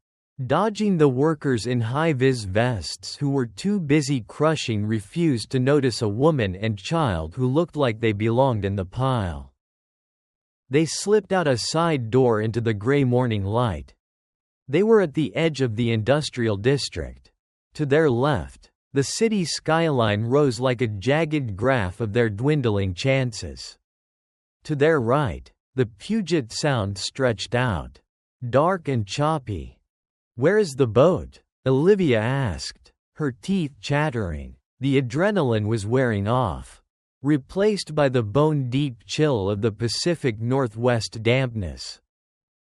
dodging the workers in high-vis vests who were too busy crushing refused to notice a woman and child who looked like they belonged in the pile. They slipped out a side door into the gray morning light. They were at the edge of the industrial district. To their left, the city skyline rose like a jagged graph of their dwindling chances. To their right, the Puget Sound stretched out, dark and choppy. Where is the boat? Olivia asked, her teeth chattering. The adrenaline was wearing off, replaced by the bone-deep chill of the Pacific Northwest dampness.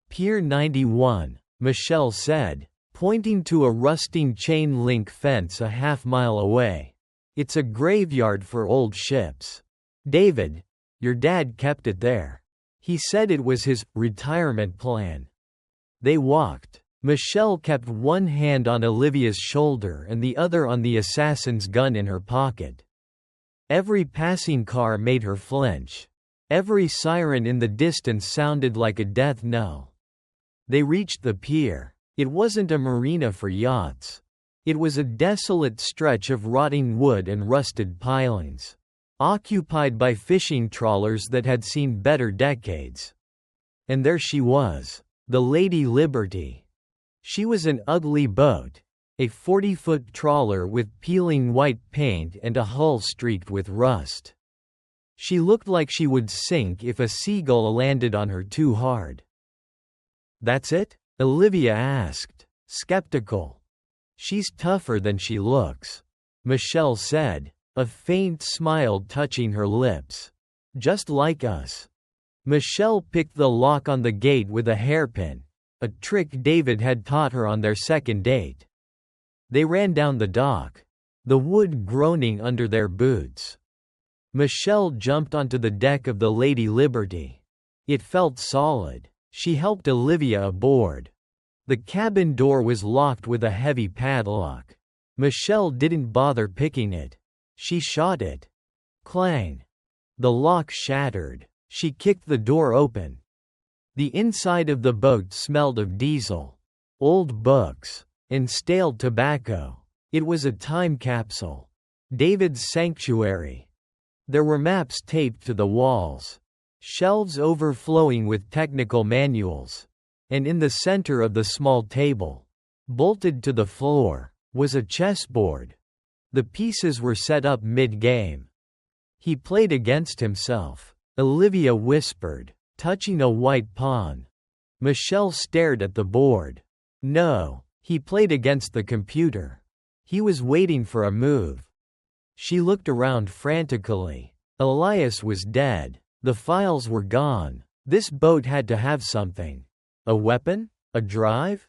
Pier 91, Michelle said, pointing to a rusting chain-link fence a half-mile away. It's a graveyard for old ships. David, your dad kept it there. He said it was his retirement plan. They walked. Michelle kept one hand on Olivia's shoulder and the other on the assassin's gun in her pocket. Every passing car made her flinch. Every siren in the distance sounded like a death knell. They reached the pier. It wasn't a marina for yachts. It was a desolate stretch of rotting wood and rusted pilings, occupied by fishing trawlers that had seen better decades. And there she was, the Lady Liberty. She was an ugly boat, a 40-foot trawler with peeling white paint and a hull streaked with rust. She looked like she would sink if a seagull landed on her too hard. That's it? Olivia asked, skeptical. She's tougher than she looks, Michelle said, a faint smile touching her lips. Just like us. Michelle picked the lock on the gate with a hairpin, a trick David had taught her on their second date. They ran down the dock, the wood groaning under their boots. Michelle jumped onto the deck of the Lady Liberty. It felt solid. She helped Olivia aboard. The cabin door was locked with a heavy padlock. Michelle didn't bother picking it. She shot it. Clang. The lock shattered. She kicked the door open. The inside of the boat smelled of diesel, old books, and stale tobacco. It was a time capsule. David's sanctuary. There were maps taped to the walls, shelves overflowing with technical manuals, and in the center of the small table, bolted to the floor, was a chessboard. The pieces were set up mid-game. He played against himself, Olivia whispered, touching a white pawn. Michelle stared at the board. No, he played against the computer. He was waiting for a move. She looked around frantically. Elias was dead. The files were gone. This boat had to have something. A weapon? A drive?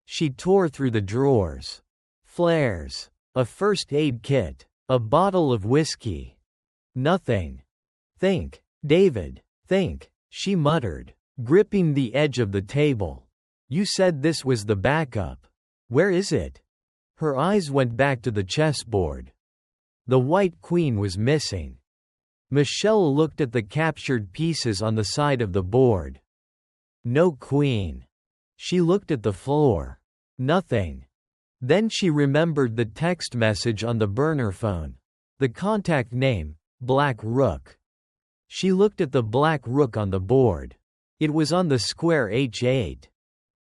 She tore through the drawers. Flares. A first aid kit. A bottle of whiskey. Nothing. Think, David, think, she muttered, gripping the edge of the table. You said this was the backup. Where is it? Her eyes went back to the chessboard. The white queen was missing. Michelle looked at the captured pieces on the side of the board. No queen. She looked at the floor. Nothing. Then she remembered the text message on the burner phone. The contact name, Black Rook. She looked at the black rook on the board. It was on the square H8.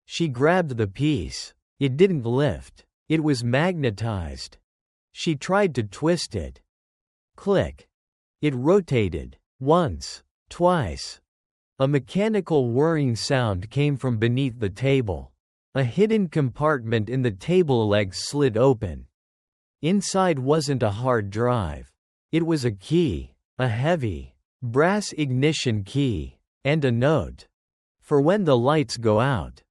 She grabbed the piece. It didn't lift. It was magnetized. She tried to twist it. Click. It rotated. Once. Twice. A mechanical whirring sound came from beneath the table. A hidden compartment in the table legs slid open. Inside wasn't a hard drive. It was a key, a heavy, brass ignition key, and a note. For when the lights go out.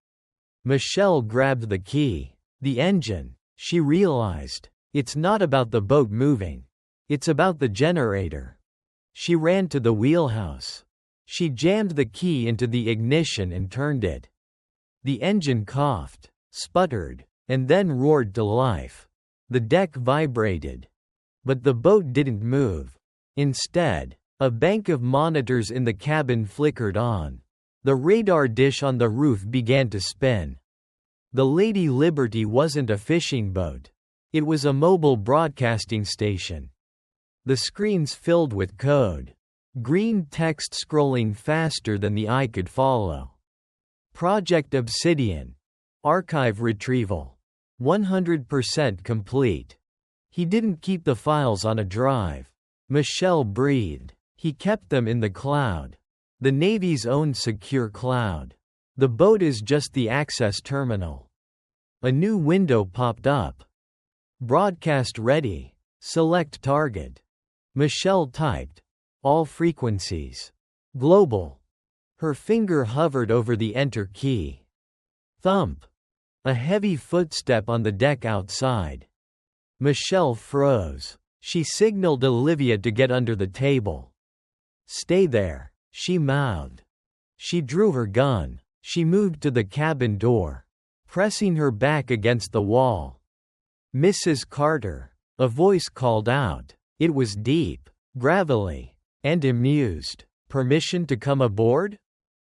Michelle grabbed the key. The engine, she realized. It's not about the boat moving. It's about the generator. She ran to the wheelhouse. She jammed the key into the ignition and turned it. The engine coughed, sputtered, and then roared to life. The deck vibrated. But the boat didn't move. Instead, a bank of monitors in the cabin flickered on. The radar dish on the roof began to spin. The Lady Liberty wasn't a fishing boat. It was a mobile broadcasting station. The screens filled with code. Green text scrolling faster than the eye could follow. Project Obsidian. Archive retrieval. 100% complete. He didn't keep the files on a drive. Michelle breathed. He kept them in the cloud. The Navy's own secure cloud. The boat is just the access terminal. A new window popped up. Broadcast ready. Select target. Michelle typed. All frequencies. Global. Her finger hovered over the enter key. Thump. A heavy footstep on the deck outside. Michelle froze. She signaled Olivia to get under the table. Stay there, she mouthed. She drew her gun. She moved to the cabin door, pressing her back against the wall. Mrs. Carter, a voice called out. It was deep, gravelly, and amused. Permission to come aboard?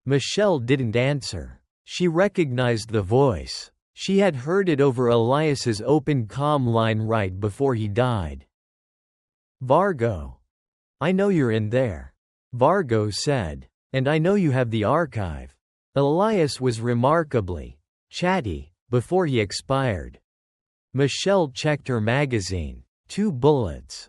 Michelle didn't answer. She recognized the voice. She had heard it over Elias's open comm line right before he died. Vargo. I know you're in there, Vargo said, and I know you have the archive. Elias was remarkably chatty before he expired. Michelle checked her magazine. 2 bullets.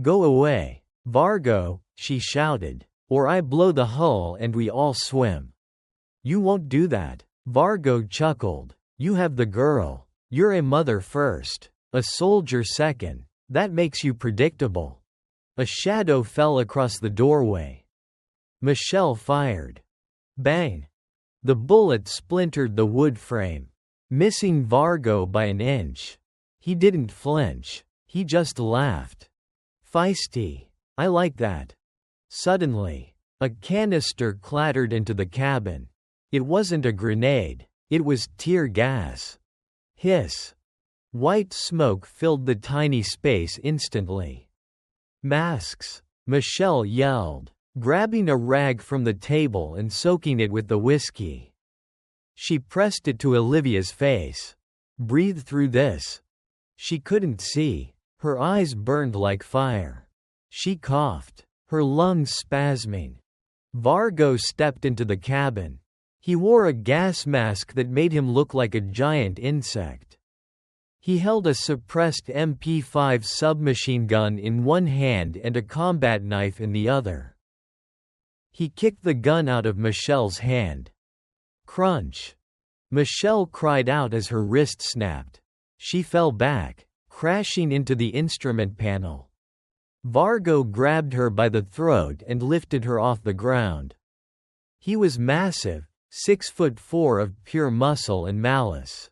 Go away, Vargo, she shouted, or I blow the hull and we all swim. You won't do that, Vargo chuckled. You have the girl. You're a mother first. A soldier second. That makes you predictable. A shadow fell across the doorway. Michelle fired. Bang! The bullet splintered the wood frame, missing Vargo by an inch. He didn't flinch. He just laughed. Feisty. I like that. Suddenly, a canister clattered into the cabin. It wasn't a grenade. It was tear gas. Hiss. White smoke filled the tiny space instantly. Masks! Michelle yelled, grabbing a rag from the table and soaking it with the whiskey. She pressed it to Olivia's face. Breathe through this. She couldn't see. Her eyes burned like fire. She coughed, her lungs spasming. Vargo stepped into the cabin. He wore a gas mask that made him look like a giant insect. He held a suppressed MP5 submachine gun in one hand and a combat knife in the other. He kicked the gun out of Michelle's hand. Crunch! Michelle cried out as her wrist snapped. She fell back, crashing into the instrument panel. Vargo grabbed her by the throat and lifted her off the ground. He was massive, 6'4" of pure muscle and malice.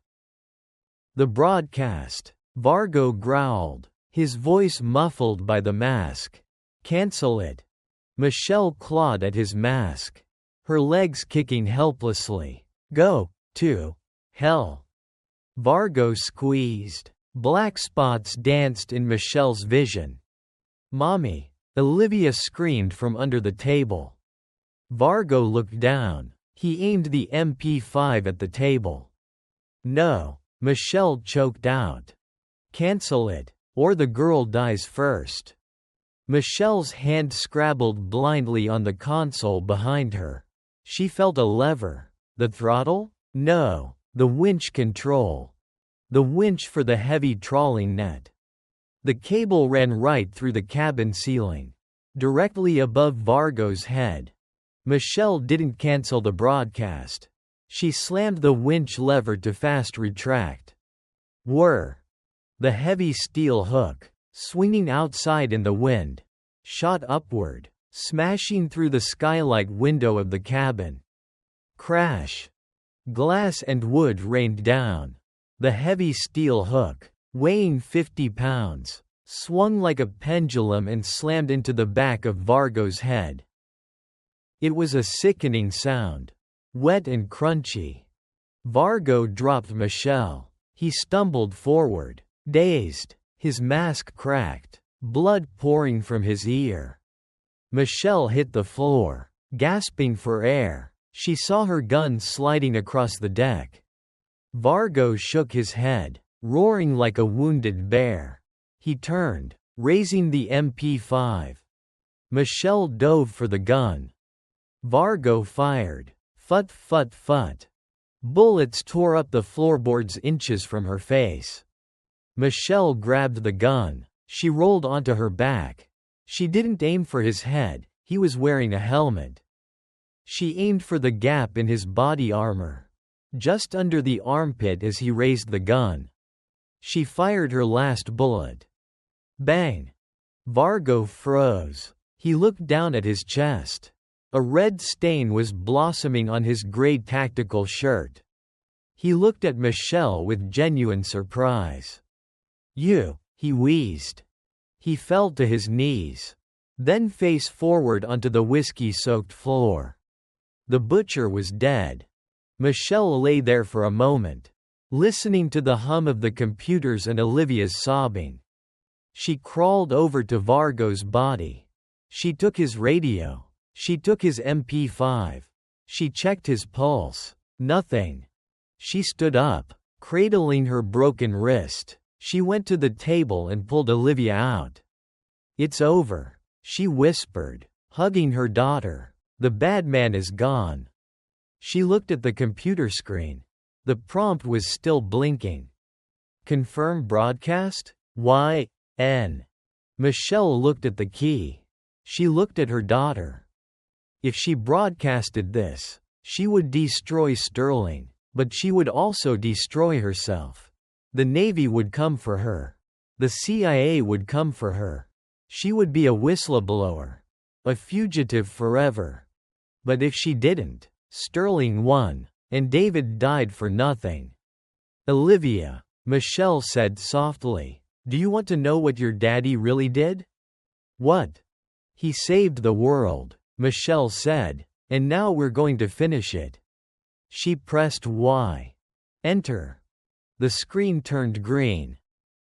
The broadcast. Vargo growled, his voice muffled by the mask. Cancel it. Michelle clawed at his mask, her legs kicking helplessly. Go to hell. Vargo squeezed. Black spots danced in Michelle's vision. Mommy! Olivia screamed from under the table. Vargo looked down. He aimed the MP5 at the table. No. Michelle choked out. Cancel it, or the girl dies first. Michelle's hand scrabbled blindly on the console behind her. She felt a lever. The throttle? No. The winch control. The winch for the heavy trawling net. The cable ran right through the cabin ceiling, directly above Vargo's head. Michelle didn't cancel the broadcast. She slammed the winch lever to fast retract. Whir! The heavy steel hook, swinging outside in the wind, shot upward, smashing through the skylight window of the cabin. Crash! Glass and wood rained down. The heavy steel hook, weighing 50 pounds, swung like a pendulum and slammed into the back of Vargo's head. It was a sickening sound. Wet and crunchy. Vargo dropped Michelle. He stumbled forward, dazed, his mask cracked, blood pouring from his ear. Michelle hit the floor, gasping for air. She saw her gun sliding across the deck. Vargo shook his head, roaring like a wounded bear. He turned, raising the MP5. Michelle dove for the gun. Vargo fired. Fut fut fut. Bullets tore up the floorboards inches from her face. Michelle grabbed the gun. She rolled onto her back. She didn't aim for his head, he was wearing a helmet. She aimed for the gap in his body armor, just under the armpit as he raised the gun. She fired her last bullet. Bang! Vargo froze. He looked down at his chest. A red stain was blossoming on his gray tactical shirt. He looked at Michelle with genuine surprise. You, he wheezed. He fell to his knees, then face forward onto the whiskey-soaked floor. The butcher was dead. Michelle lay there for a moment, listening to the hum of the computers and Olivia's sobbing. She crawled over to Vargo's body. She took his radio. She took his MP5. She checked his pulse. Nothing. She stood up, cradling her broken wrist. She went to the table and pulled Olivia out. It's over, she whispered, hugging her daughter. The bad man is gone. She looked at the computer screen. The prompt was still blinking. Confirm broadcast? YN. Michelle looked at the key. She looked at her daughter. If she broadcasted this, she would destroy Sterling. But she would also destroy herself. The Navy would come for her. The CIA would come for her. She would be a whistleblower. A fugitive forever. But if she didn't, Sterling won, and David died for nothing. Olivia, Michelle said softly, do you want to know what your daddy really did? What? He saved the world, Michelle said, and now we're going to finish it. She pressed Y. Enter. The screen turned green.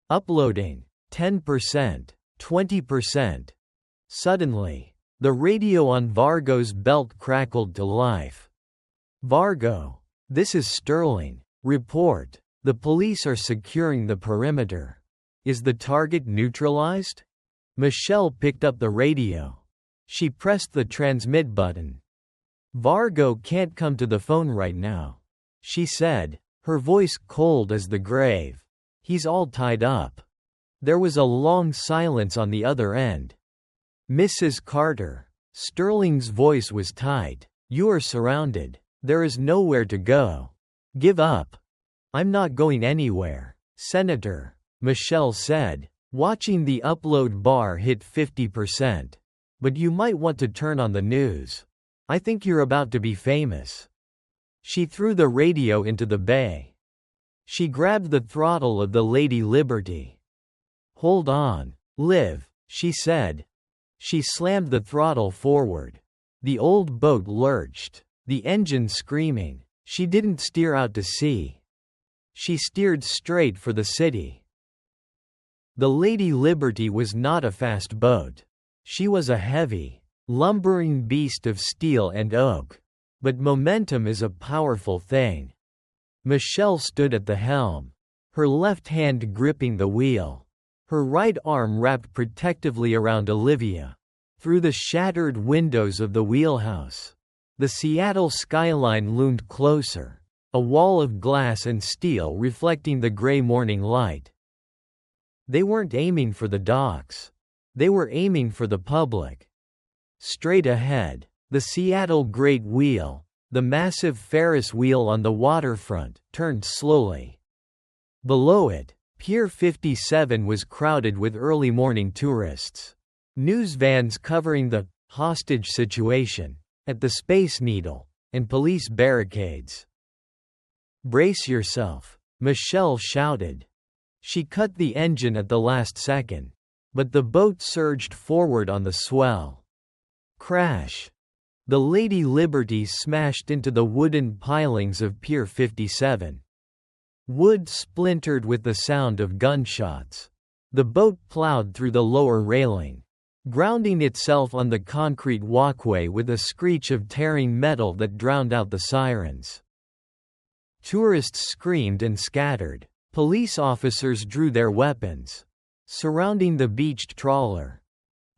Uploading. 10%. 20%. Suddenly, the radio on Vargo's belt crackled to life. Vargo. This is Sterling. Report. The police are securing the perimeter. Is the target neutralized? Michelle picked up the radio. She pressed the transmit button. Vargo can't come to the phone right now, she said, her voice cold as the grave. He's all tied up. There was a long silence on the other end. Mrs. Carter. Sterling's voice was tight. You are surrounded. There is nowhere to go. Give up. I'm not going anywhere, Senator, Michelle said, watching the upload bar hit 50%. But you might want to turn on the news. I think you're about to be famous. She threw the radio into the bay. She grabbed the throttle of the Lady Liberty. Hold on, Liv, she said. She slammed the throttle forward. The old boat lurched, the engine screaming. She didn't steer out to sea. She steered straight for the city. The Lady Liberty was not a fast boat. She was a heavy, lumbering beast of steel and oak. But momentum is a powerful thing. Michelle stood at the helm, her left hand gripping the wheel, her right arm wrapped protectively around Olivia. Through the shattered windows of the wheelhouse, the Seattle skyline loomed closer, a wall of glass and steel reflecting the gray morning light. They weren't aiming for the docks. They were aiming for the public. Straight ahead, the Seattle Great Wheel, the massive Ferris wheel on the waterfront, turned slowly. Below it, Pier 57 was crowded with early morning tourists. News vans covering the hostage situation at the Space Needle, and police barricades. Brace yourself, Michelle shouted. She cut the engine at the last second, but the boat surged forward on the swell. Crash! The Lady Liberty smashed into the wooden pilings of Pier 57. Wood splintered with the sound of gunshots. The boat plowed through the lower railing, grounding itself on the concrete walkway with a screech of tearing metal that drowned out the sirens. Tourists screamed and scattered. Police officers drew their weapons, surrounding the beached trawler.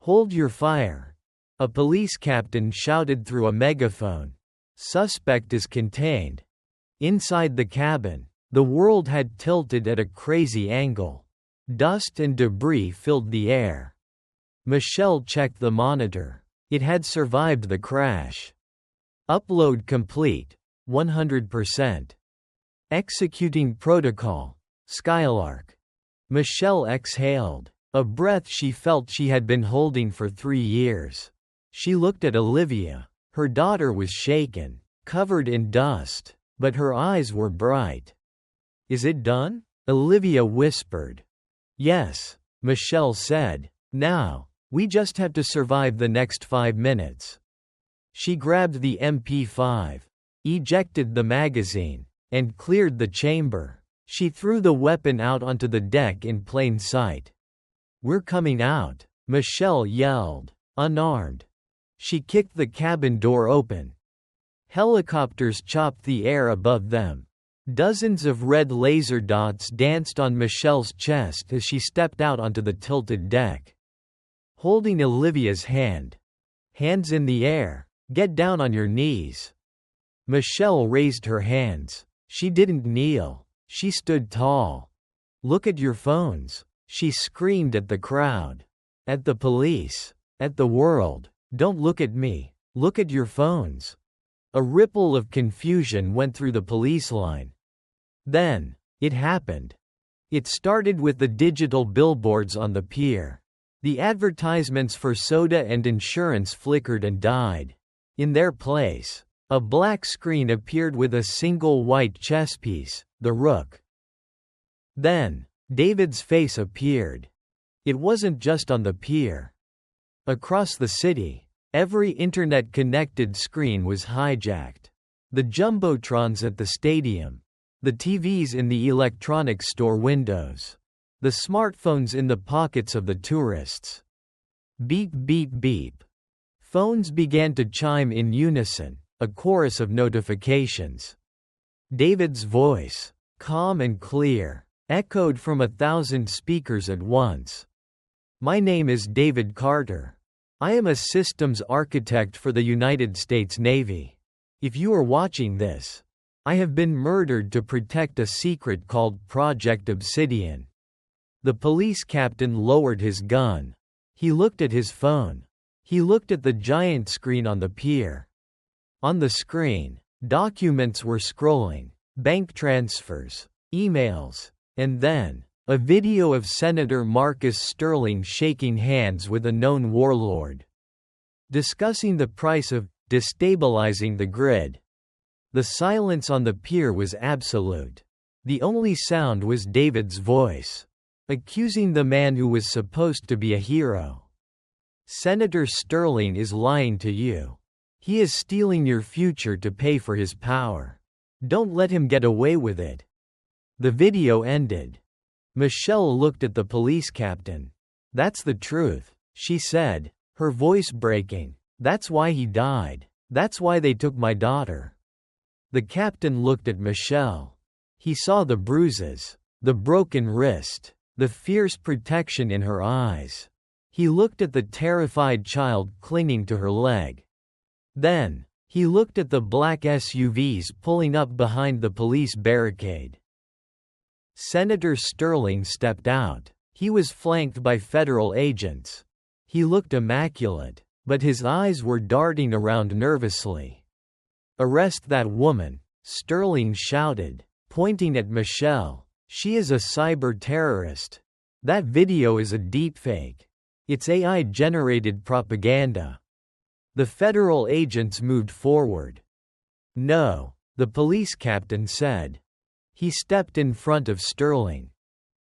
Hold your fire, a police captain shouted through a megaphone. Suspect is contained. Inside the cabin, the world had tilted at a crazy angle. Dust and debris filled the air. Michelle checked the monitor. It had survived the crash. Upload complete. 100%. Executing protocol. Skylark. Michelle exhaled, a breath she felt she had been holding for 3 years. She looked at Olivia. Her daughter was shaken, covered in dust, but her eyes were bright. Is it done? Olivia whispered. Yes, Michelle said. Now, we just have to survive the next 5 minutes. She grabbed the MP5, ejected the magazine, and cleared the chamber. She threw the weapon out onto the deck in plain sight. We're coming out, Michelle yelled, unarmed. She kicked the cabin door open. Helicopters chopped the air above them. Dozens of red laser dots danced on Michelle's chest as she stepped out onto the tilted deck. Holding Olivia's hand. Hands in the air. Get down on your knees. Michelle raised her hands. She didn't kneel. She stood tall. Look at your phones, she screamed at the crowd. At the police. At the world. Don't look at me. Look at your phones. A ripple of confusion went through the police line. Then, it happened. It started with the digital billboards on the pier. The advertisements for soda and insurance flickered and died. In their place, a black screen appeared with a single white chess piece, the rook. Then, David's face appeared. It wasn't just on the pier. Across the city, every internet-connected screen was hijacked. The jumbotrons at the stadium, the TVs in the electronics store windows, the smartphones in the pockets of the tourists. Beep beep beep. Phones began to chime in unison, a chorus of notifications. David's voice, calm and clear, echoed from 1,000 speakers at once. "My name is David Carter. I am a systems architect for the United States Navy. If you are watching this, I have been murdered to protect a secret called Project Obsidian." The police captain lowered his gun. He looked at his phone. He looked at the giant screen on the pier. On the screen, documents were scrolling, bank transfers, emails, and then, a video of Senator Marcus Sterling shaking hands with a known warlord, discussing the price of destabilizing the grid. The silence on the pier was absolute. The only sound was David's voice, accusing the man who was supposed to be a hero. "Senator Sterling is lying to you. He is stealing your future to pay for his power. Don't let him get away with it." The video ended. Michelle looked at the police captain. "That's the truth," she said, her voice breaking. "That's why he died. That's why they took my daughter." The captain looked at Michelle. He saw the bruises, the broken wrist, the fierce protection in her eyes. He looked at the terrified child clinging to her leg. Then, he looked at the black SUVs pulling up behind the police barricade. Senator Sterling stepped out. He was flanked by federal agents. He looked immaculate, but his eyes were darting around nervously. "Arrest that woman," Sterling shouted, pointing at Michelle. "She is a cyber terrorist. That video is a deepfake. It's AI-generated propaganda." The federal agents moved forward. "No," the police captain said. He stepped in front of Sterling.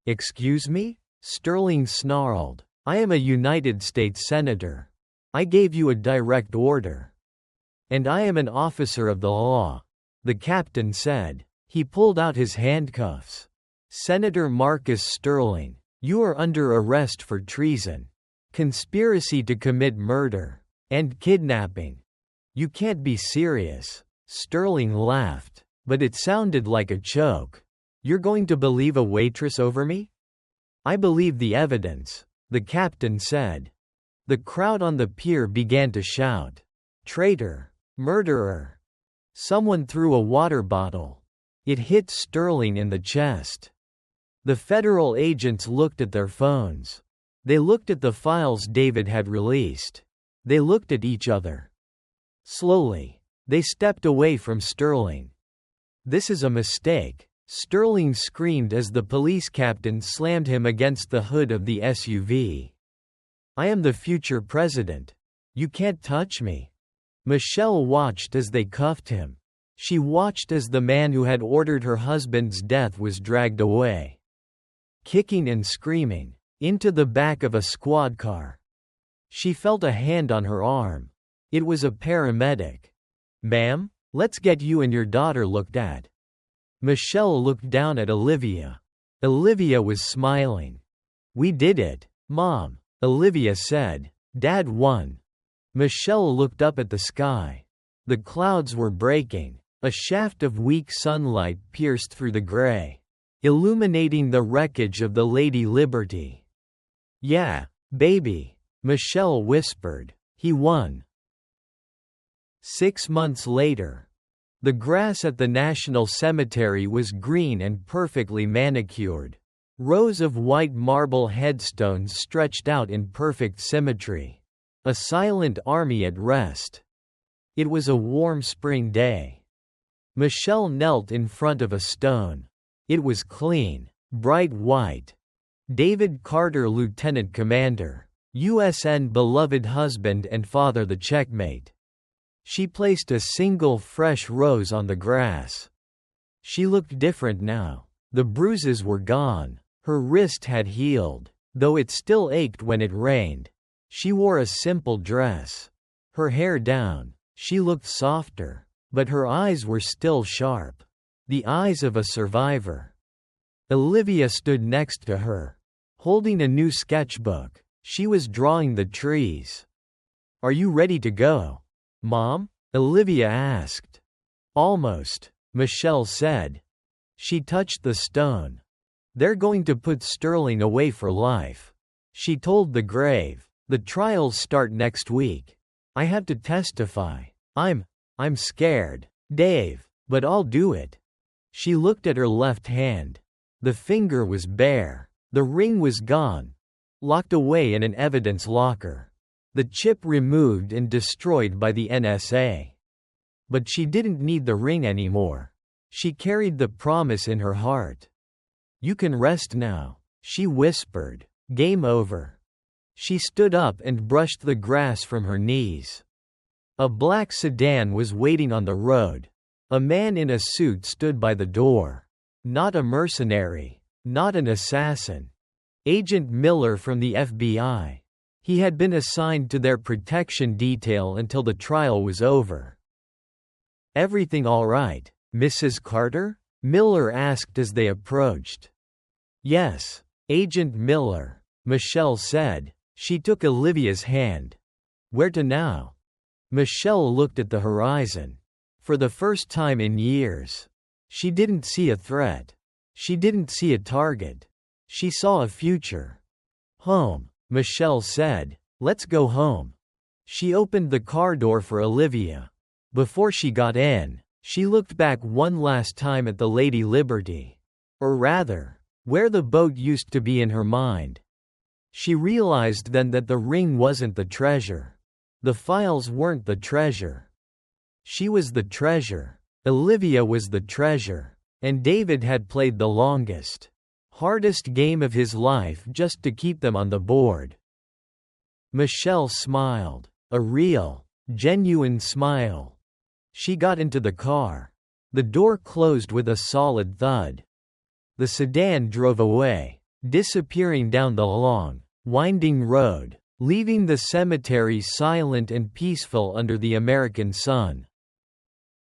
"Excuse me?" Sterling snarled. "I am a United States Senator. I gave you a direct order. And I am an officer of the law," the captain said. He pulled out his handcuffs. "Senator Marcus Sterling, you are under arrest for treason, conspiracy to commit murder, and kidnapping." "You can't be serious." Sterling laughed, but it sounded like a choke. "You're going to believe a waitress over me?" "I believe the evidence," the captain said. The crowd on the pier began to shout, "Traitor! Murderer!" Someone threw a water bottle. It hit Sterling in the chest. The federal agents looked at their phones. They looked at the files David had released. They looked at each other. Slowly, they stepped away from Sterling. "This is a mistake," Sterling screamed as the police captain slammed him against the hood of the SUV. "I am the future president. You can't touch me." Michelle watched as they cuffed him. She watched as the man who had ordered her husband's death was dragged away, kicking and screaming, into the back of a squad car. She felt a hand on her arm. It was a paramedic. "Ma'am, let's get you and your daughter looked at." Michelle looked down at Olivia. Olivia was smiling. "We did it, Mom," Olivia said. "Dad won." Michelle looked up at the sky. The clouds were breaking. A shaft of weak sunlight pierced through the gray, illuminating the wreckage of the Lady Liberty. "Yeah, baby," Michelle whispered. "He won." 6 months later, the grass at the National Cemetery was green and perfectly manicured. Rows of white marble headstones stretched out in perfect symmetry. A silent army at rest. It was a warm spring day. Michelle knelt in front of a stone. It was clean, bright white. David Carter, Lieutenant Commander, USN, beloved husband and father, the checkmate. She placed a single fresh rose on the grass. She looked different now. The bruises were gone. Her wrist had healed, though it still ached when it rained. She wore a simple dress. Her hair down, she looked softer, but her eyes were still sharp. The eyes of a survivor. Olivia stood next to her, holding a new sketchbook. She was drawing the trees. "Are you ready to go, Mom?" Olivia asked. "Almost," Michelle said. She touched the stone. "They're going to put Sterling away for life," she told the grave. "The trials start next week. I have to testify. I'm scared, Dave, but I'll do it." She looked at her left hand. The finger was bare. The ring was gone, locked away in an evidence locker. The chip removed and destroyed by the NSA. But she didn't need the ring anymore. She carried the promise in her heart. "You can rest now," she whispered. "Game over." She stood up and brushed the grass from her knees. A black sedan was waiting on the road. A man in a suit stood by the door. Not a mercenary, not an assassin. Agent Miller from the FBI. He had been assigned to their protection detail until the trial was over. "Everything all right, Mrs. Carter?" Miller asked as they approached. "Yes, Agent Miller," Michelle said. She took Olivia's hand. "Where to now?" Michelle looked at the horizon. For the first time in years, she didn't see a threat. She didn't see a target. She saw a future. "Home," Michelle said. "Let's go home." She opened the car door for Olivia. Before she got in, she looked back one last time at the Lady Liberty. Or rather, where the boat used to be in her mind. She realized then that the ring wasn't the treasure. The files weren't the treasure. She was the treasure. Olivia was the treasure. And David had played the longest, hardest game of his life just to keep them on the board. Michelle smiled. A real, genuine smile. She got into the car. The door closed with a solid thud. The sedan drove away, disappearing down the long, winding road, leaving the cemetery silent and peaceful under the American sun.